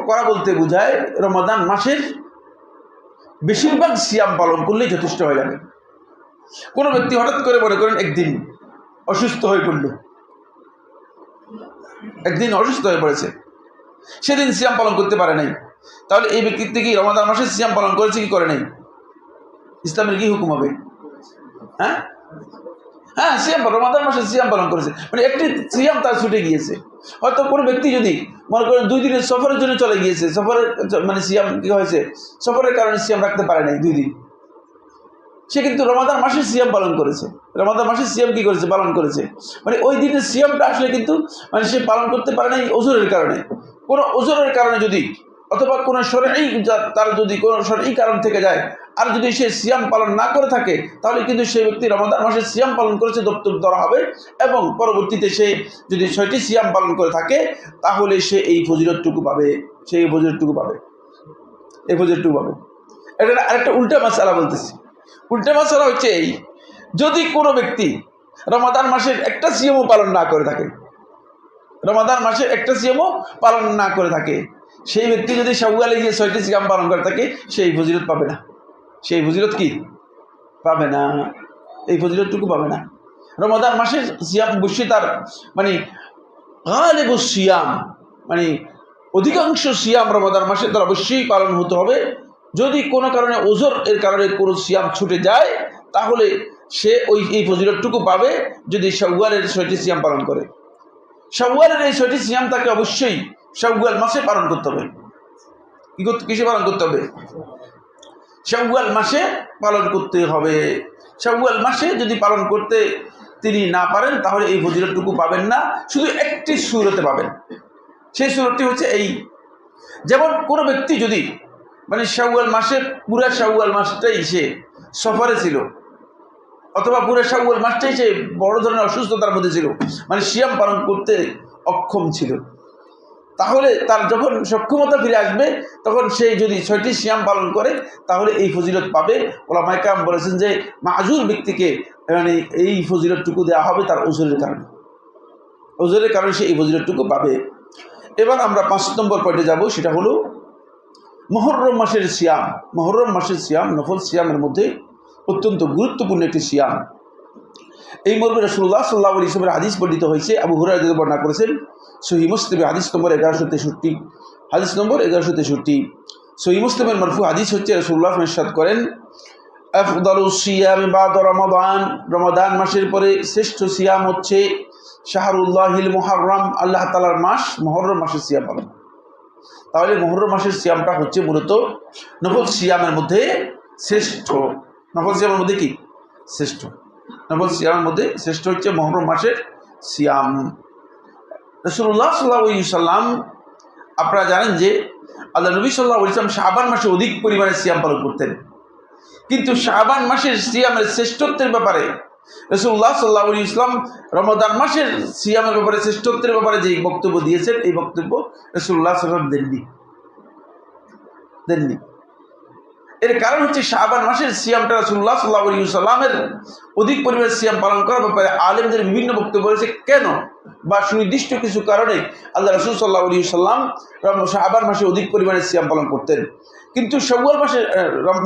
করা বলতে বোঝায় রমাদান মাসের বেশিরভাগ সিয়াম পালন করলেই যথেষ্ট হয়ে যাবে। কোনো ব্যক্তি হঠাৎ করে মনে করেন একদিন অসুস্থ হয়ে পড়েছে, সেদিন সিয়াম পালন করতে পারে নাই, তাহলে এই ব্যক্তি কি রমাদান মাসের সিয়াম পালন করেছে কি করে নাই? ইসলামের কি হুকুম হবে? হ্যাঁ, সিয়াম, রমাদান মাসে সিয়াম পালন করেছে, মানে একটি সিয়াম তার ছুটে গিয়েছে। হয়তো কোনো ব্যক্তি যদি মনে করেন 2 দিনের সফরের জন্য চলে গিয়েছে, সফরের মানে সিয়াম কি হয়েছে, সফরের কারণে সিয়াম রাখতে পারে নাই 2 দিন, সে কিন্তু রমাদান মাসের সিয়াম পালন করেছে। রমাদান মাসের সিয়াম কি করেছে? পালন করেছে। মানে ওই দিনের সিয়ামটা আসলে কিন্তু মানে সে পালন করতে পারে নাই ওজরের কারণে। কোনো ওজরের কারণে যদি, অথবা কোনো তার যদি কোনো শরঈ কারণ থেকে যায়, আর যদি সে সিয়াম পালন না করে থাকে, তাহলে কিন্তু সেই ব্যক্তি রমাদান মাসের সিয়াম পালন করেছে দপ্তর ধরা হবে, এবং পরবর্তীতে সে যদি 6টি সিয়াম পালন করে থাকে, তাহলে সে এই ফজিলতটুকু পাবে। এটা আরেকটা উল্টা মাসআলা বলতেছি। উল্টা মাসআলা হচ্ছে এই, যদি কোনো ব্যক্তি রমাদান মাসের একটা সিয়ামও পালন না করে থাকে, সেই ব্যক্তি যদি শাওয়ালে গিয়ে 6টি সিয়াম পালন করে থাকে, সেই ফজিলত পাবে না। সেই ফজিলত কি পাবে না? এই ফজিলতটুকু পাবে না। রমাদান মাসের সিয়াম অবশ্যই তার মানে গালিবুস সিয়াম, মানে অধিকাংশ সিয়াম রমাদান মাসে তার অবশ্যই পালন হতে হবে। যদি কোনো কারণে ওজর এর কারণে কোনো সিয়াম ছুটে যায়, তাহলে সে এই ফজিলতটুকু পাবে যদি শাওয়ালের 6টি সিয়াম পালন করে। শাওয়ালের এই 6টি সিয়াম তাকে অবশ্যই শাওয়াল মাসে পালন করতে হবে। কিসে পালন করতে হবে? শাওয়াল মাসে পালন করতে হবে। শাওয়াল মাসে যদি পালন করতে তিনি না পারেন তাহলে এই ফজিলতটুকু পাবেন না, শুধু একটি সূরতে পাবেন। সেই সূরতটি হচ্ছে এই, যেমন কোনো ব্যক্তি যদি মানে শাওয়াল মাসে পুরা শাওয়াল মাসটাই সে সফরে ছিল, অথবা পুরো শাওয়াল মাসটাই সে বড় ধরনের অসুস্থতার মধ্যে ছিল, মানে সিয়াম পালন করতে অক্ষম ছিল, তাহলে তার যখন সক্ষমতা ফিরে আসবে তখন সে যদি 6টি সিয়াম পালন করে তাহলে এই ফজিলত পাবে। ওলামায়ে কেরাম বলেছেন যে মাযুর ব্যক্তিকে মানে এই ফজিলতটুকু দেওয়া হবে তার ওজরের কারণে, ওজরের কারণে সে এই ফজিলতটুকু পাবে। এবার আমরা 5 নম্বর পয়েন্টে যাব, সেটা হলো মুহররম মাসের সিয়াম। মুহররম মাসের সিয়াম নফল সিয়ামের মধ্যে অত্যন্ত গুরুত্বপূর্ণ একটি সিয়াম। এই মর্মে রাসূলুল্লাহ সাল্লাল্লাহু আলাইহি ওয়াসাল্লামের হাদিস বর্ণিত হয়েছে। আবু হুরায়রা থেকে বর্ণনা করেছেন সহিহ মুসলিমে হাদিস নম্বর 1163, হাদিস নম্বর 1163। সহিহ মুসলিমের মারফু হাদিস হচ্ছে, রাসূলুল্লাহ ইরশাদ করেন, আফদালুস সিয়াম বা'দা রমাদান, রমাদান মাসের পরে শ্রেষ্ঠ সিয়াম হচ্ছে শাহরুল্লাহিল মুহররম, আল্লাহ তাআলার মাস মুহররম মাসের সিয়াম পালন। তাহলে মুহররম মাসের সিয়ামটা হচ্ছে মূলত নফল সিয়ামের মধ্যে শ্রেষ্ঠ। নফল সিয়ামের মধ্যে কি শ্রেষ্ঠ? নফল সিয়ামের মধ্যে শ্রেষ্ঠ হচ্ছে মুহররম মাসের সিয়াম। রাসূলুল্লাহ সাল্লাল্লাহু আলাইহি ওয়াসাল্লাম, আপনারা জানেন যে আল্লাহ নবী সাল্লাল্লাহু আলাইহি ওয়াসাল্লাম শাবান মাসে অধিক পরিমাণে সিয়াম পালন করতেন, কিন্তু শাবান মাসের সিয়ামের শ্রেষ্ঠত্বের ব্যাপারে রাসূলুল্লাহ সাল্লাল্লাহু আলাইহি ওয়াসাল্লাম রমাদান মাসের সিয়ামের ব্যাপারে শ্রেষ্ঠত্বের ব্যাপারে যে বক্তব্য দিয়েছেন, এই বক্তব্য রাসূলুল্লাহ সাল্লাল্লাহু আলাইহি ওয়াসাল্লাম দেননি। এর কারণ হচ্ছে শাবান মাসের সিয়ামটা রাসূলুল্লাহ সাল্লাল্লাহু আলাইহি ওয়াসাল্লামের অধিক পরিমাণে সিয়াম পালন করার ব্যাপারে আলেমদের বিভিন্ন বক্তব্য রয়েছে। কেন বা সুনির্দিষ্ট কিছু কারণে আল্লাহ রাসূল সাল্লাল্লাহু আলাইহি ওয়াসাল্লাম শাবান মাসে অধিক পরিমাণে সিয়াম পালন করতেন, কিন্তু শাওয়াল মাসের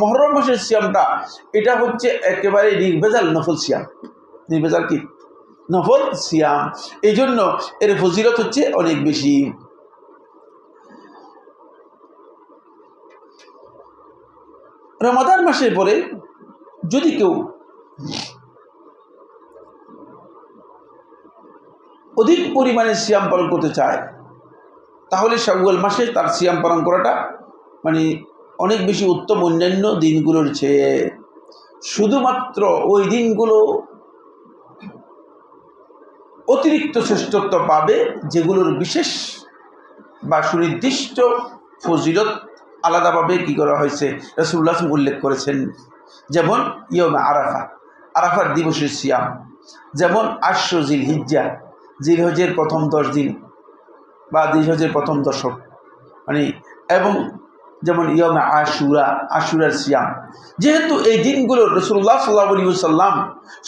মুহররম মাসের সিয়ামটা এটা হচ্ছে একেবারে নির্ভেজাল নফল সিয়াম। নির্ভেজাল কি? নফল সিয়াম। এই জন্য এর ফজিলত হচ্ছে অনেক বেশি। রমাদান মাসের পরে যদি কেউ অধিক পরিমাণে সিয়াম পালন করতে চায় তাহলে শাওয়াল মাসে তার সিয়াম পালন করাটা মানে অনেক বেশি উত্তম অন্যান্য দিনগুলোর চেয়ে। শুধুমাত্র ওই দিনগুলো অতিরিক্ত শ্রেষ্ঠত্ব পাবে যেগুলোর বিশেষ বা সুনির্দিষ্ট ফজিলত আলাদাভাবে কি করা হয়েছে রাসূলুল্লাহ উল্লেখ করেছেন। যেমন ইয়মে আরাফা, আরাফার দিবসের সিয়াম, যেমন আশর জিলহিজ্জা, জিলহজের প্রথম 10 দিন বা জিলহজের প্রথম দশক মানে, এবং যেমন ইয়মে আশুরা, আশুরার সিয়াম। যেহেতু এই দিনগুলো রাসূলুল্লাহ সাল্লাল্লাহু আলাইহি ওয়াসাল্লাম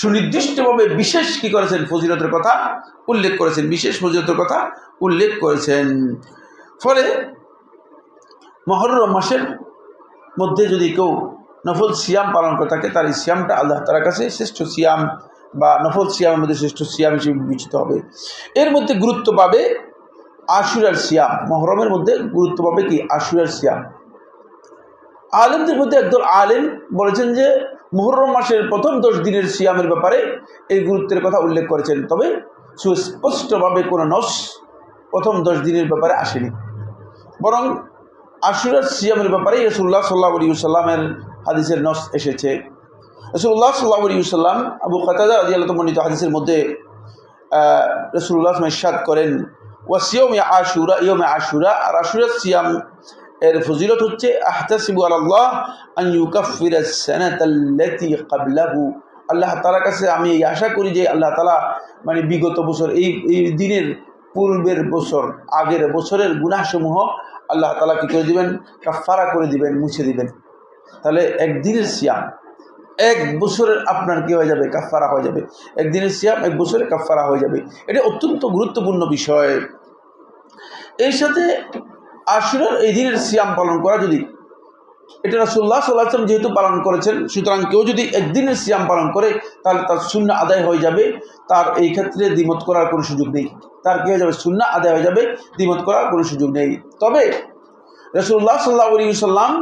সুনির্দিষ্টভাবে বিশেষ কি করেছেন ফজিলতের কথা উল্লেখ করেছেন, বিশেষ ফজিলতের কথা উল্লেখ করেছেন, ফলে মুহররম মাসের মধ্যে যদি কেউ নফল সিয়াম পালন করে থাকে তার এই সিয়ামটা আল্লাহ তাআলার কাছে শ্রেষ্ঠ সিয়াম বা নফল সিয়ামের মধ্যে শ্রেষ্ঠ সিয়াম হিসেবে বিবেচিত হবে। এর মধ্যে গুরুত্ব পাবে আশুরার সিয়াম। মুহররমের মধ্যে গুরুত্ব পাবে কি? আশুরার সিয়াম। আলেমদের মধ্যে একদল আলেম বলেছেন যে মুহররম মাসের প্রথম 10 দিনের সিয়ামের ব্যাপারে এই গুরুত্বের কথা উল্লেখ করেছেন, তবে সুস্পষ্টভাবে কোনো নস প্রথম 10 দিনের ব্যাপারে আসেনি, বরং আশুরার সিয়ামের ব্যাপারে রাসূলুল্লাহ সাল্লাল্লাহু আলাইহি ওয়াসাল্লামের হাদিসের নস এসেছে। রাসূলুল্লাহ সাল্লাল্লাহু আলাইহি ওয়াসাল্লাম আবু কাতাদা রাদিয়াল্লাহু তাআলা বর্ণিত হাদিসের মধ্যে রাসূলুল্লাহ ইরশাদ করেন, ওয়াসিয়ামে আশুরা, ইয়মে আশুরা, আর আশুরার সিয়াম এর ফজিলত হচ্ছে আহতাসিবু আলাল্লাহ আন ইউকাফিরাস সানাতাল্লাতী ক্বাবলাহু, আল্লাহ তাআলার কাছে আমি এই আশা করি যে আল্লাহ তাআলা মানে বিগত বছর এই দিনের পূর্বের বছর আগের বছরের গুনাহসমূহ আল্লাহ তাআলা কি করে দিবেন? কাফারা করে দিবেন, মুছে দিবেন। তাহলে একদিনের সিয়াম 1 বছরের আপনার কি হয়ে যাবে? কাফারা হয়ে যাবে। একদিনের সিয়াম 1 বছরের কাফারা হয়ে যাবে। এটা অত্যন্ত গুরুত্বপূর্ণ বিষয়। এর সাথে আশুরার এই দিনের সিয়াম পালন করা, যদি এটা রাসূলুল্লাহ সাল্লাল্লাহু আলাইহি ওয়াসাল্লাম যেহেতু পালন করেছেন, সুতরাং কেউ যদি একদিনের সিয়াম পালন করে তাহলে তার সুন্নাহ আদায় হয়ে যাবে, তার এই ক্ষেত্রে দ্বিমত করার কোনো সুযোগ নেই। তার কি হয়ে যাবে? সুন্নাহ আদায় হয়ে যাবে, দ্বিমত করার কোনো সুযোগ নেই। তবে রাসূলুল্লাহ সাল্লাল্লাহু আলাইহি ওয়াসাল্লাম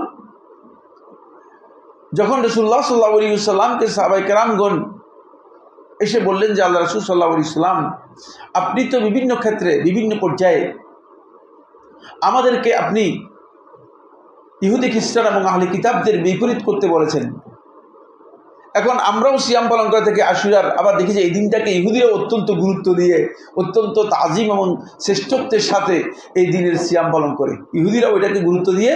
যখন রাসূলুল্লাহ সাল্লাল্লাহু আলাইহি ওয়াসাল্লামকে সাহাবায়ে কেরামগণ এসে বললেন যে আল্লাহ রাসূল সাল্লাল্লাহু আলাইহি ওয়াসাল্লাম, আপনি তো বিভিন্ন ক্ষেত্রে বিভিন্ন পর্যায়ে আমাদেরকে আপনি ইহুদি খ্রিস্টান এবং আহলে কিতাবদের বিপরীত করতে বলেছেন। এখন আমরাও সিয়াম পালন করে থাকি আশুরার, আবার দেখি যে এই দিনটাকে ইহুদিরা অত্যন্ত গুরুত্ব দিয়ে, অত্যন্ত তাজিম এবং শ্রেষ্ঠত্বের সাথে এই দিনের সিয়াম পালন করে। ইহুদিরাও এটাকে গুরুত্ব দিয়ে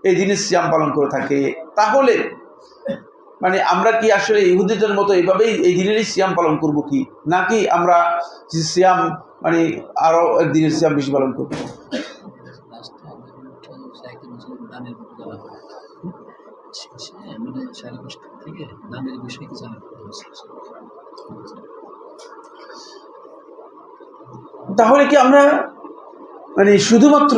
এই দিনের সিয়াম পালন করে থাকে। তাহলে মানে আমরা কি আসলে ইহুদিদের মতো এইভাবেই এই দিনেরই সিয়াম পালন করব কি, নাকি আমরা সিয়াম মানে আরও একদিনের সিয়াম বেশি পালন করব? তাহলে কি আমরা মানে শুধুমাত্র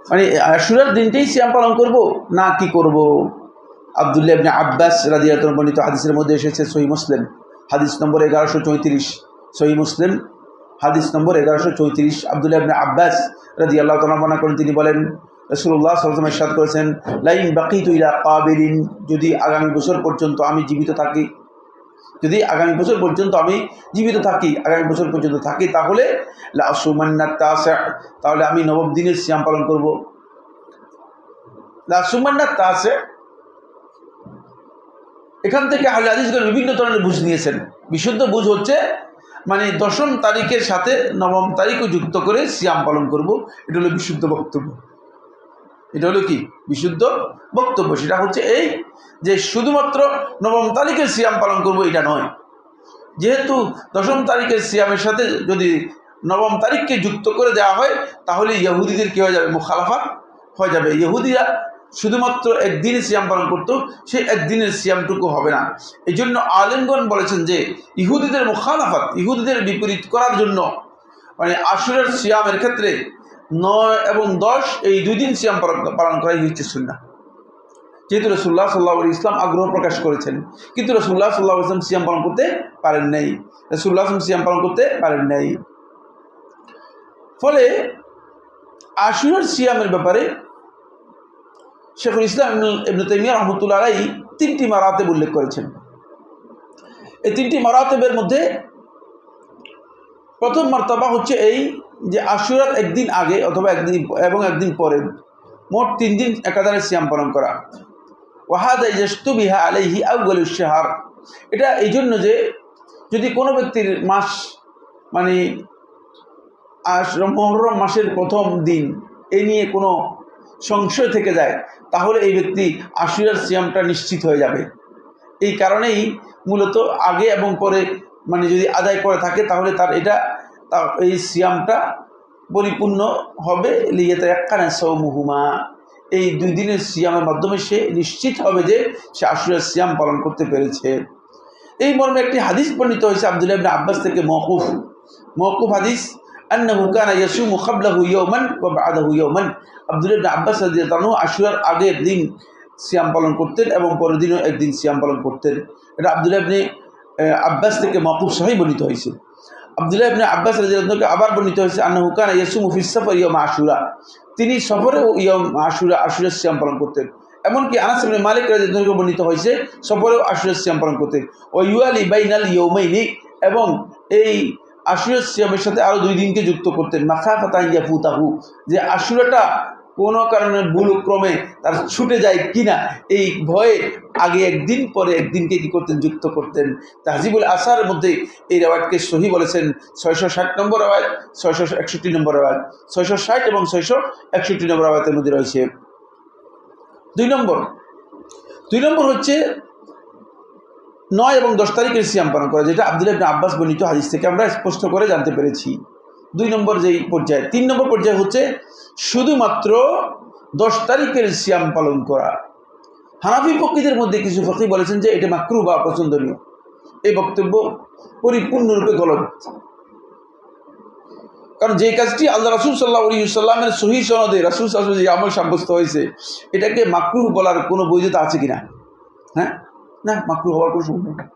মানে আশুরার দিনটাই সিয়াম পালন করব, না কি করব? আব্দুল্লাহ ইবনে আব্বাস রাদিয়াল্লাহু আনহু বর্ণিত হাদিসের মধ্যে এসেছে, সহিহ মুসলিম হাদিস নম্বর 1134, সহিহ মুসলিম হাদিস নম্বর 1134। আব্দুল্লাহ ইবনে আব্বাস রাদিয়াল্লাহু তাআলা বর্ণনা করেন, তিনি বলেন রাসূলুল্লাহ সাল্লাল্লাহু আলাইহি ওয়াসাল্লাম ইরশাদ করেছেন, লাইন বাকিতু ইলা কাবিলিন, যদি আগামী বছর পর্যন্ত আমি জীবিত থাকি, যদি আগামী বছর পর্যন্ত আমি জীবিত থাকি, আগামী বছর পর্যন্ত থাকি, তাহলে লা আসুমান্না তাসা, তাহলে আমি নবম দিনের সিয়াম পালন করব। লা আসুমান্না তাসা, এখান থেকে আহলে হাদিসগণ বিভিন্ন ধরনের বুঝ নিয়েছেন। বিশুদ্ধ বুঝ হচ্ছে মানে 10ম তারিখের সাথে 9ম তারিখও যুক্ত করে সিয়াম পালন করব, এটা হলো বিশুদ্ধ বক্তব্য। এটা হলো কি বিশুদ্ধ বক্তব্য? সেটা হচ্ছে এই যে শুধুমাত্র 9ম তারিখের সিয়াম পালন করব এটা নয়। যেহেতু 10ম তারিখের সিয়ামের সাথে যদি 9ম তারিখকে যুক্ত করে দেওয়া হয়, তাহলে ইহুদিদের কী হয়ে যাবে? মুখালাফাত হয়ে যাবে। ইহুদিরা শুধুমাত্র একদিনে সিয়াম পালন করতো, সেই একদিনের সিয়ামটুকু হবে না। এই জন্য আলেমগণ বলেছেন যে ইহুদিদের মুখালাফাত, ইহুদিদের বিপরীত করার জন্য মানে আশুরার সিয়ামের ক্ষেত্রে 9 এবং 10 এই 2 দিন সিয়াম পালন করাই হচ্ছে সুন্নাহ। যেহেতু রাসূলুল্লাহ সাল্লাল্লাহু আলাইহি ওয়াসাল্লাম আগ্রহ প্রকাশ করেছেন, কিন্তু রাসূলুল্লাহ সাল্লাল্লাহু আলাইহি ওয়াসাল্লাম সিয়াম পালন করতে পারেন নাই, রাসূলুল্লাহ সিয়াম পালন করতে পারেন নাই। ফলে আশুরার সিয়ামের ব্যাপারে শেখুল ইসলাম ইবনে তাইমিয়া রাহমাতুল্লাহ আলাইহি 3টি মারাতেব উল্লেখ করেছেন। এই 3টি মারাতেবের মধ্যে প্রথম মার্তাবা হচ্ছে এই যে আশুরার একদিন আগে অথবা একদিন পরে মোট 3 দিন একাধারে সিয়াম পালন করা। ওয়াহাদা ইয়াশতুবিহা আলাইহি আউয়ালুশ শাহর, এটা এই জন্য যে যদি কোনো ব্যক্তির মাস মানে মুহররম মাসের প্রথম দিন এই নিয়ে কোনো সংশয় থেকে যায়, তাহলে এই ব্যক্তি আশুরার সিয়ামটা নিশ্চিত হয়ে যাবে। এই কারণেই মূলত আগে এবং পরে মানে যদি আদায় করে থাকে, তাহলে তার এই সিয়ামটা পরিপূর্ণ হবে। লিয়াতা ইয়াক্কানা সাওমুহুমা, এই 2 দিনের সিয়ামের মাধ্যমে সে নিশ্চিত হবে যে সে আশুরার সিয়াম পালন করতে পেরেছে। এই মর্মে একটি হাদিস বর্ণিত হয়েছে আব্দুল্লাহ ইবনে আব্বাস থেকে, মওকুফ হাদিস, আন্নাহু কানা ইয়াসুমু ক্বাবলাহু ইয়াওমান ওয়া বা'দাহু ইয়াওমান। আব্দুল্লাহ ইবনে আব্বাস রাদিয়াল্লাহু আনহু আশুরার আগের দিন সিয়াম পালন করতেন এবং পরের দিনও একদিন সিয়াম পালন করতেন। এটা আব্দুল্লাহ ইবনে আব্বাস থেকে মওকুফ সহিহ বর্ণিত হয়েছে। আব্দুল্লাহ ইবনে আব্বাস রাদিয়াল্লাহু আনহু আবার বর্ণিত হয়েছে, আন্নাহু কানা ইয়াসুমু ফিস সাফার ইয়াওম আশুরা, তিনি সফরেও ইয়াওম আশুরার সিয়াম পালন করতেন। এমনকি আনাস ইবনে মালিক রাদিয়াল্লাহু আনহু বর্ণিত হয়েছে সফরেও আশুরার সিয়াম পালন করতেন। ওয়া ইউয়ালি বাইনাল ইয়াওমাইনি, এবং এই আশুরার সিয়ামের সাথে আরও 2 দিনকে যুক্ত করতেন। মাখাফাতান ইয়াফুতাহু, যে আশুরাটা কোনো কারণে ভুলক্রমে তার ছুটে যায় কিনা এই ভয়ে আগে একদিন পরে একদিনকে কী করতেন? যুক্ত করতেন। তাহজিবুল আসারের মধ্যে এই রেওয়ায়াতকে সহি বলেছেন 660 নম্বর রেওয়ায়াত, 661 নম্বর রেওয়ায়াত, 660 এবং 661 নম্বর রেওয়ায়াতের মধ্যে রয়েছে। 2 নম্বর হচ্ছে 9 এবং 10 তারিখের সিয়াম পালন করা, যেটা আব্দুল্লাহ ইবনে আব্বাস বর্ণিত হাদিস থেকে আমরা স্পষ্ট করে জানতে পেরেছি। 2 নম্বর যেই পর্যায়ে। 3 নম্বর পর্যায়ে হচ্ছে শুধুমাত্র 10 তারিখের সিয়াম পালন করা। হানাফি ফকিহদের মধ্যে কিছু ফকিহ বলেছেন যে এটা মাকরুহ বা অপছন্দনীয়। এই বক্তব্য পরিপূর্ণরূপে গলত, কারণ যে কাজটি আল্লাহ রাসূল সাল্লাল্লাহু আলাইহি ওয়াসাল্লামের সহিহ সনদে রাসূল সাল্লাল্লাহু আলাইহি ওয়াসাল্লাম যে আমল সাব্যস্ত হয়েছে, এটাকে মাকরুহ বলার কোনো বৈধতা আছে কিনা? হ্যাঁ, না, মাকরুহ হওয়ার কোনো সম্ভাবনা নেই।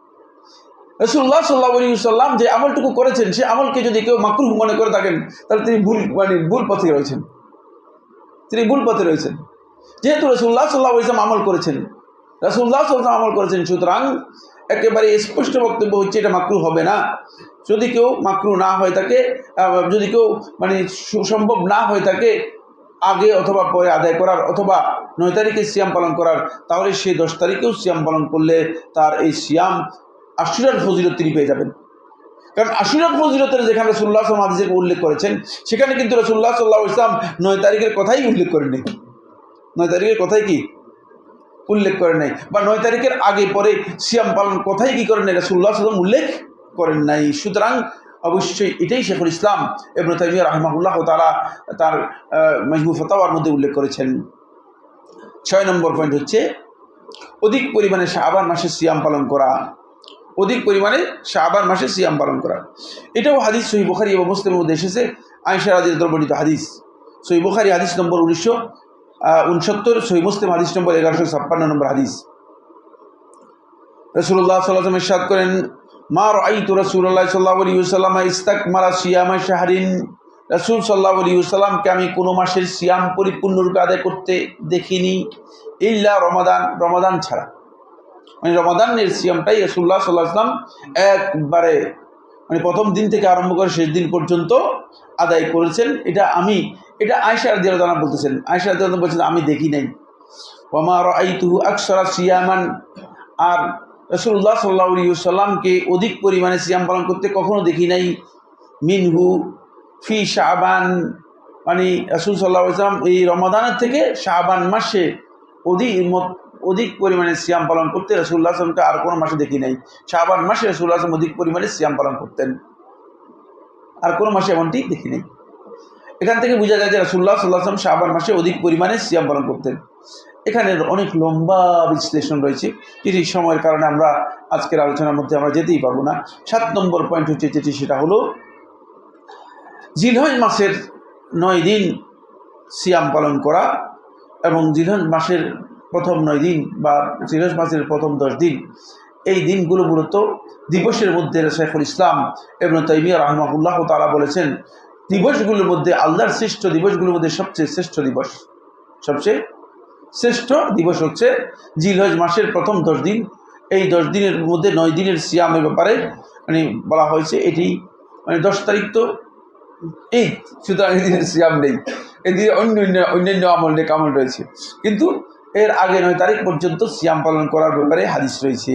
রাসূলুল্লাহ সাল্লাল্লাহু আলাইহি ওয়াসাল্লাম যে আমলটুকু করেছেন, সে আমলকে যদি কেউ মাকরুহ মনে করে থাকেন, তাহলে তিনি ভুল পথে রয়েছেন। যেহেতু রাসূলুল্লাহ সাল্লাল্লাহু আলাইহি ওয়াসাল্লাম আমল করেছেন, আমল করেছেন, সুতরাং একেবারে স্পষ্ট বক্তব্য হচ্ছে এটা মাকরুহ হবে না। যদি কেউ মাকরুহ না হয়ে থাকে, যদি কেউ মানে সম্ভব না হয়ে থাকে আগে অথবা পরে আদায় করার, অথবা 9 তারিখে সিয়াম পালন করার, তাহলে সে 10 তারিখেও সিয়াম পালন করলে তার এই সিয়াম আশুরার ফজিলত তিনি পেয়ে যাবেন। কারণ আশুরার ফজিলতের যেখানে রাসূলুল্লাহ সাল্লাল্লাহু আলাইহি ওয়াসাল্লাম উল্লেখ করেছেন, সেখানে কিন্তু রাসূলুল্লাহ সাল্লাল্লাহু আলাইহি ওয়াসাল্লাম 9 তারিখের কথাই উল্লেখ করেননি। 9 তারিখের কথাই কি উল্লেখ করেন নাই, বা 9 তারিখের আগে পরে সিয়াম পালন কথাই কি করেন নাই, রাসূলুল্লাহ সাল্লাল্লাহু আলাইহি ওয়াসাল্লাম উল্লেখ করেন নাই। সুতরাং অবশ্যই এটাই শেখুল ইসলাম ইবনে তাইমিয়া রাহিমাহুল্লাহ তাআলা তার মাজমু ফাতাওয়ার মধ্যে উল্লেখ করেছেন। 6 নম্বর পয়েন্ট হচ্ছে অধিক পরিমাণে শাবান মাসে সিয়াম পালন করা। অধিক পরিমাণে শাবান মাসে সিয়াম পালন করা, এটাও হাদিস সহিহ বুখারী এবং মুসলিমের মধ্যে এসেছে। আয়েশা রাদিয়াল্লাহু বর্ণিত হাদিস, সহিহ বুখারী হাদিস নম্বর 1969, সহিহ মুসলিম হাদিস নম্বর 1156 নম্বর হাদিস। রাসূলুল্লাহ সাল্লাল্লাহু আলাইহি ওয়াসাল্লাম ইরশাদ করেন, মা রাআইতু রাসূলুল্লাহ সাল্লাল্লাহু আলাইহি ওয়াসাল্লাম ইস্তাকমালা সিয়ামা শাহরিন, রাসূল সাল্লাল্লাহু আলাইহি ওয়াসাল্লামকে আমি কোনো মাসের সিয়াম পরিপূর্ণরূপে আদায় করতে দেখিনি, ইল্লা রমাদান ছাড়া। মানে রমাদানের সিয়ামটাই রাসূলুল্লাহ সাল্লাল্লাহু আলাইহি ওয়াসাল্লাম একবারে মানে প্রথম দিন থেকে আরম্ভ করে শেষ দিন পর্যন্ত আদায় করেছেন। এটা আয়েশা রাদিয়াল্লাহু আনহা বলতেছেন। আয়েশা রাদিয়াল্লাহু আনহা বলছেন আমি দেখি নাই। ওয়া মা রাআইতুহু আকসারা সিয়ামান, আর রাসূলুল্লাহ সাল্লাল্লাহু আলাইহি ওয়াসাল্লামকে অধিক পরিমাণে সিয়াম পালন করতে কখনো দেখি নাই। মিনহু ফি শাবান, মানে রাসূল সাল্লাল্লাহু আলাইহি ওয়াসাল্লাম এই রমাদানের থেকে শাবান মাসে অধিক পরিমাণে সিয়াম পালন করতে রাসূলুল্লাহ সাল্লাল্লাহু আলাইহি ওয়াসাল্লামকে আর কোনো মাসে দেখি নাই। শাবান মাসে রাসূলুল্লাহ সাল্লাল্লাহু আলাইহি ওয়াসাল্লাম অধিক পরিমাণে সিয়াম পালন করতেন, আর কোনো মাসে এমনটি দেখি নাই। এখান থেকে বোঝা যায় যে রাসূলুল্লাহ সাল্লাল্লাহু আলাইহি ওয়াসাল্লাম শাবান মাসে অধিক পরিমাণে সিয়াম পালন করতেন। এখানে অনেক লম্বা বিশ্লেষণ রয়েছে, যেটি সময়ের কারণে আমরা আজকের আলোচনার মধ্যে আমরা যেতেই পারবো না। 7 নম্বর পয়েন্ট হচ্ছে যেটি, সেটা হলো জিলহজ মাসের 9 দিন সিয়াম পালন করা, এবং জিলহজ মাসের প্রথম 9 দিন বা জিলহজ মাসের প্রথম 10 দিন, এই দিনগুলো মূলত দিবসের মধ্যে শেখুল ইসলাম ইবনে তাইমিয়া রাহিমাহুল্লাহ তাআলা বলেছেন, দিবসগুলোর মধ্যে আল্লাহর শ্রেষ্ঠ দিবসগুলোর মধ্যে সবচেয়ে শ্রেষ্ঠ দিবস হচ্ছে জিলহজ মাসের প্রথম 10 দিন। এই 10 দিনের মধ্যে 9 দিনের সিয়ামের ব্যাপারে মানে বলা হয়েছে, এটি মানে 10 তারিখ তো ঈদ, সুতরাং এই দিনের সিয়াম নেই, এদিকে অন্যান্য আমল রয়েছে, কিন্তু এর আগে 9 তারিখ পর্যন্ত সিয়াম পালন করার ব্যাপারে হাদিস রয়েছে।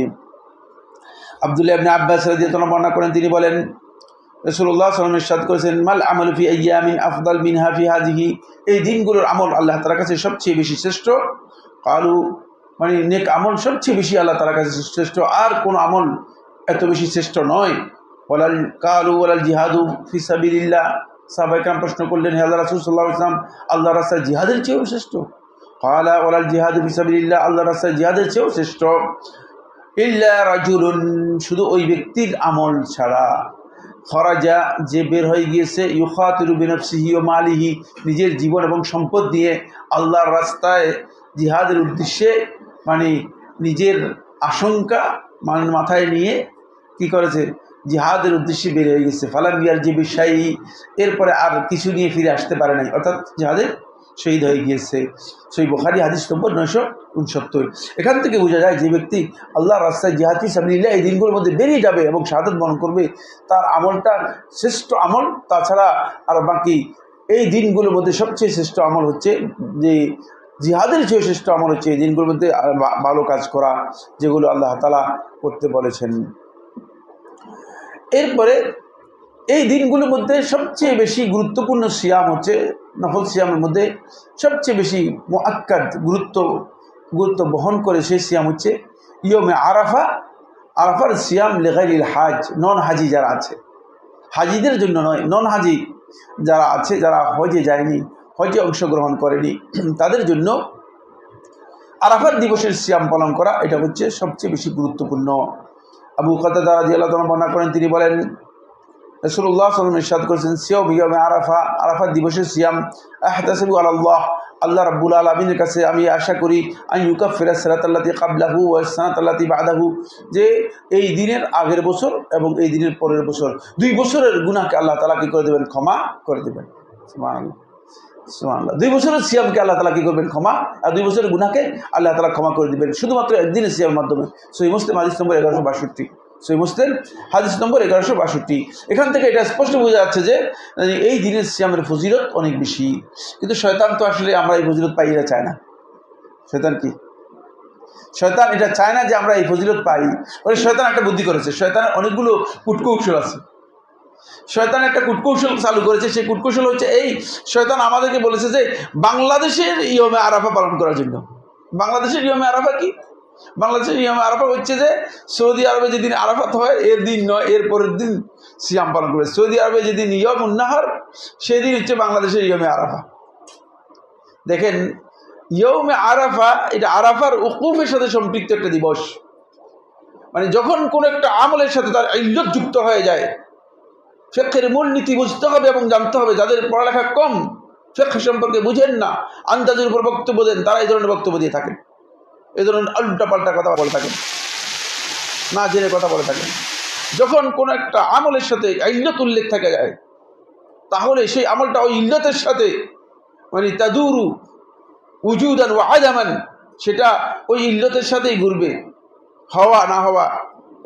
আব্দুল্লাহ ইবনে আব্বাস রাদিয়াল্লাহু আনহু বর্ণনা করেন, তিনি বলেন রাসূলুল্লাহ সাল্লাল্লাহু আলাইহি ওয়াসাল্লাম ইরশাদ করেছেন, মাল আমালু ফি আইয়ামিন আফদাল মিনহা ফি হাযিহি, এই দিনগুলোর আমল আল্লাহ তাআলার কাছে সবচেয়ে বেশি শ্রেষ্ঠ। কালু, মানে নেক আমল সবচেয়ে বেশি আল্লাহ তাআলার কাছে শ্রেষ্ঠ, আর কোন আমল এত বেশি শ্রেষ্ঠ নয়। ওয়ালাল জিহাদু ফি সাবিলিল্লাহ, সাহাবায়ে কেরাম প্রশ্ন করলেন, হে আল্লাহর রাসূল সাল্লাল্লাহু আলাইহি ওয়াসাল্লাম, আল্লাহর রাস্তায় জিহাদের চেয়েও শ্রেষ্ঠ? ক্বালা ওয়ালাল জিহাদু ফি সাবিলিল্লাহ, আল্লাহর রাস্তায় জিহাদের চেয়েও শ্রেষ্ঠ। ইল্লা রাজুলুন, শুধু ওই ব্যক্তির আমল ছাড়া, খরাজা, যে বের হয়ে গিয়েছে, ইউখাতিরু বিনফসিহি ওয়া মালিহি, নিজের জীবন এবং সম্পদ দিয়ে আল্লাহর রাস্তায় জিহাদের উদ্দেশ্যে, মানে নিজের আশঙ্কা মাথায় নিয়ে কি করেছে, জিহাদের উদ্দেশ্যে বের হয়ে গেছে। ফালাম ইয়ারজি শাইই, এরপরে আর কিছু নিয়ে ফিরে আসতে পারে নাই, অর্থাৎ জিহাদে শহীদ হয়ে গিয়েছে। সহিহ বুখারী হাদিস নম্বর 969। এখান থেকে বোঝা যায় যে ব্যক্তি আল্লাহর রাস্তায় জিহাদ ফি সাবিলিল্লাহ এই দিনগুলোর মধ্যে বেরিয়ে যাবে এবং শাহাদাত বরণ করবে, তার আমলটা শ্রেষ্ঠ আমল। তাছাড়া আর বাকি এই দিনগুলোর মধ্যে সবচেয়ে শ্রেষ্ঠ আমল হচ্ছে যে জিহাদের চেয়ে শ্রেষ্ঠ আমল হচ্ছে এই দিনগুলোর মধ্যে ভালো কাজ করা, যেগুলো আল্লাহ তাআলা করতে বলেছেন। এরপরে এই দিনগুলোর মধ্যে সবচেয়ে বেশি গুরুত্বপূর্ণ সিয়াম হচ্ছে, নফল সিয়ামের মধ্যে সবচেয়ে বেশি মুআক্কাদ গুরুত্ব বহন করে সেই সিয়াম হচ্ছে ইয়মে আরাফা। আরাফার সিয়াম লিগাইরিল হাজ, নন হাজি যারা আছে, হাজিদের জন্য নয়, নন হাজি যারা আছে, যারা হজে যায়নি, হজে অংশগ্রহণ করেনি, তাদের জন্য আরাফার দিবসের সিয়াম পালন করা এটা হচ্ছে সবচেয়ে বেশি গুরুত্বপূর্ণ। আবু কাতাদা রাদিয়াল্লাহু তাআলা বর্ণনা করেন, তিনি বলেন রাসূলুল্লাহ সাল্লাল্লাহু আলাইহি ওয়াসাল্লাম ইরশাদ করেছেন, সিয়াম ইয়াউমে আরাফা, আরাফার দিবসের সিয়াম, আহতাসিবু আলাল্লাহ, আল্লাহ রাব্বুল আলামিনের কাছে আমি আশা করি, আন ইউকাফিরা সানাতাল্লাতী কাবলাহু ওয়া সানাতাল্লাতী বা'দাহু, যে এই দিনের আগের বছর এবং এই দিনের পরের বছর 2 বছরের গুনাহকে আল্লাহ তাআলা কি করে দেবেন, ক্ষমা করে দেবেন। সুবহানাল্লাহ, সুবহানাল্লাহ। 2 বছরের সিয়ামকে আল্লাহ তাআলা কি করবেন, ক্ষমা, আর 2 বছরের গুনাহকে আল্লাহ তাআলা ক্ষমা করে দিবেন শুধুমাত্র একদিনের সিয়ামের মাধ্যমে। সহিহ মুসলিম হাদিস নম্বর 1162। সহিহ মুসলিম হাদিস নম্বর 1162। এখান থেকে এটা স্পষ্ট বোঝা যাচ্ছে যে এই দিনের সিয়ামের ফজিলত অনেক বেশি। কিন্তু শয়তান তো আসলে আমরা এই ফজিলত পাই, এটা চায় না। শয়তান কি? শয়তান এটা চায় না যে আমরা এই ফজিলত পাই। ওই শয়তান একটা বুদ্ধি করেছে, শয়তানের অনেকগুলো কূটকৌশল আছে। শয়তান একটা কূটকৌশল চালু করেছে। সেই কূটকৌশল হচ্ছে এই, শয়তান আমাদেরকে বলেছে যে বাংলাদেশের ইয়মে আরাফা পালন করার জন্য। বাংলাদেশের ইয়মে আরাফা কি? বাংলাদেশের ইয়মে আরাফা হচ্ছে যে সৌদি আরবে যেদিন আরাফাত হয় এর দিন নয়, এর পরের দিন সিয়াম পালন করবে। সৌদি আরবে যেদিন ইয়মুন নাহার সেদিন হচ্ছে বাংলাদেশের ইয়মে আরাফা। দেখেন, ইয়মে আরাফা এটা আরাফার উকুফের সাথে সম্পৃক্ত একটা দিবস। মানে যখন কোনো একটা আমলের সাথে তার ইল্লত যুক্ত হয়ে যায়, ফিকহের মূলনীতি বুঝতে হবে এবং জানতে হবে। যাদের পড়ালেখা কম, ফিকহ সম্পর্কে বুঝেন না, আন্দাজের উপর বক্তব্য দেন, তারা এই ধরনের বক্তব্য দিয়ে থাকেন, এই ধরনের উল্টাপাল্টা কথা বলে থাকেন, না জেনে কথা বলে থাকেন। যখন কোনো একটা আমলের সাথে ইল্লত উল্লেখ থাকে যায়, তাহলে সেই আমলটা ওই ইল্লতের সাথে মানে তাদুরু উজুদান ওয়া আদামান, সেটা ওই ইল্লতের সাথেই ঘুরবে, হওয়া না হওয়া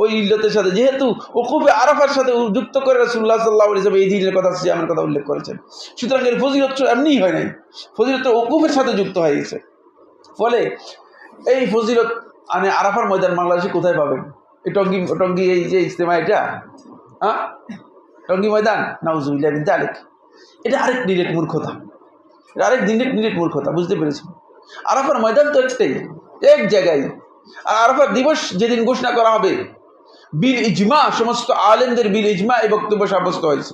ওই ইল্লতের সাথে। যেহেতু উকুফে আরাফার সাথে যুক্ত করে রাসূলুল্লাহ সাল্লাল্লাহু আলাইহি ওয়াসাল্লাম এই দিনের কথা, সিয়ামের কথা উল্লেখ করেছেন। সুতরাং এর ফজিলত এমনিই হয় নাই, ফজিলত উকুফের সাথে যুক্ত হয়ে গেছে। ফলে এই ফজিলত আরাফার ময়দান বাংলাদেশে কোথায় পাবেন? এই টঙ্গী এই যে ইজতেমা, এটা টঙ্গী ময়দান, নাউজুবিল্লাহ মিন যালিক। এটা আরেক ডিরেক্ট মূর্খতা, এটা আরেক ডিরেক্ট মূর্খতা, বুঝতে পেরেছেন? আরাফার ময়দান তো একটাই, এক জায়গায়। আর আরাফার দিবস যেদিন ঘোষণা করা হবে, বিল ইজমা, সমস্ত আলেমদের বিল ইজমা এই বক্তব্য সাব্যস্ত হয়েছে,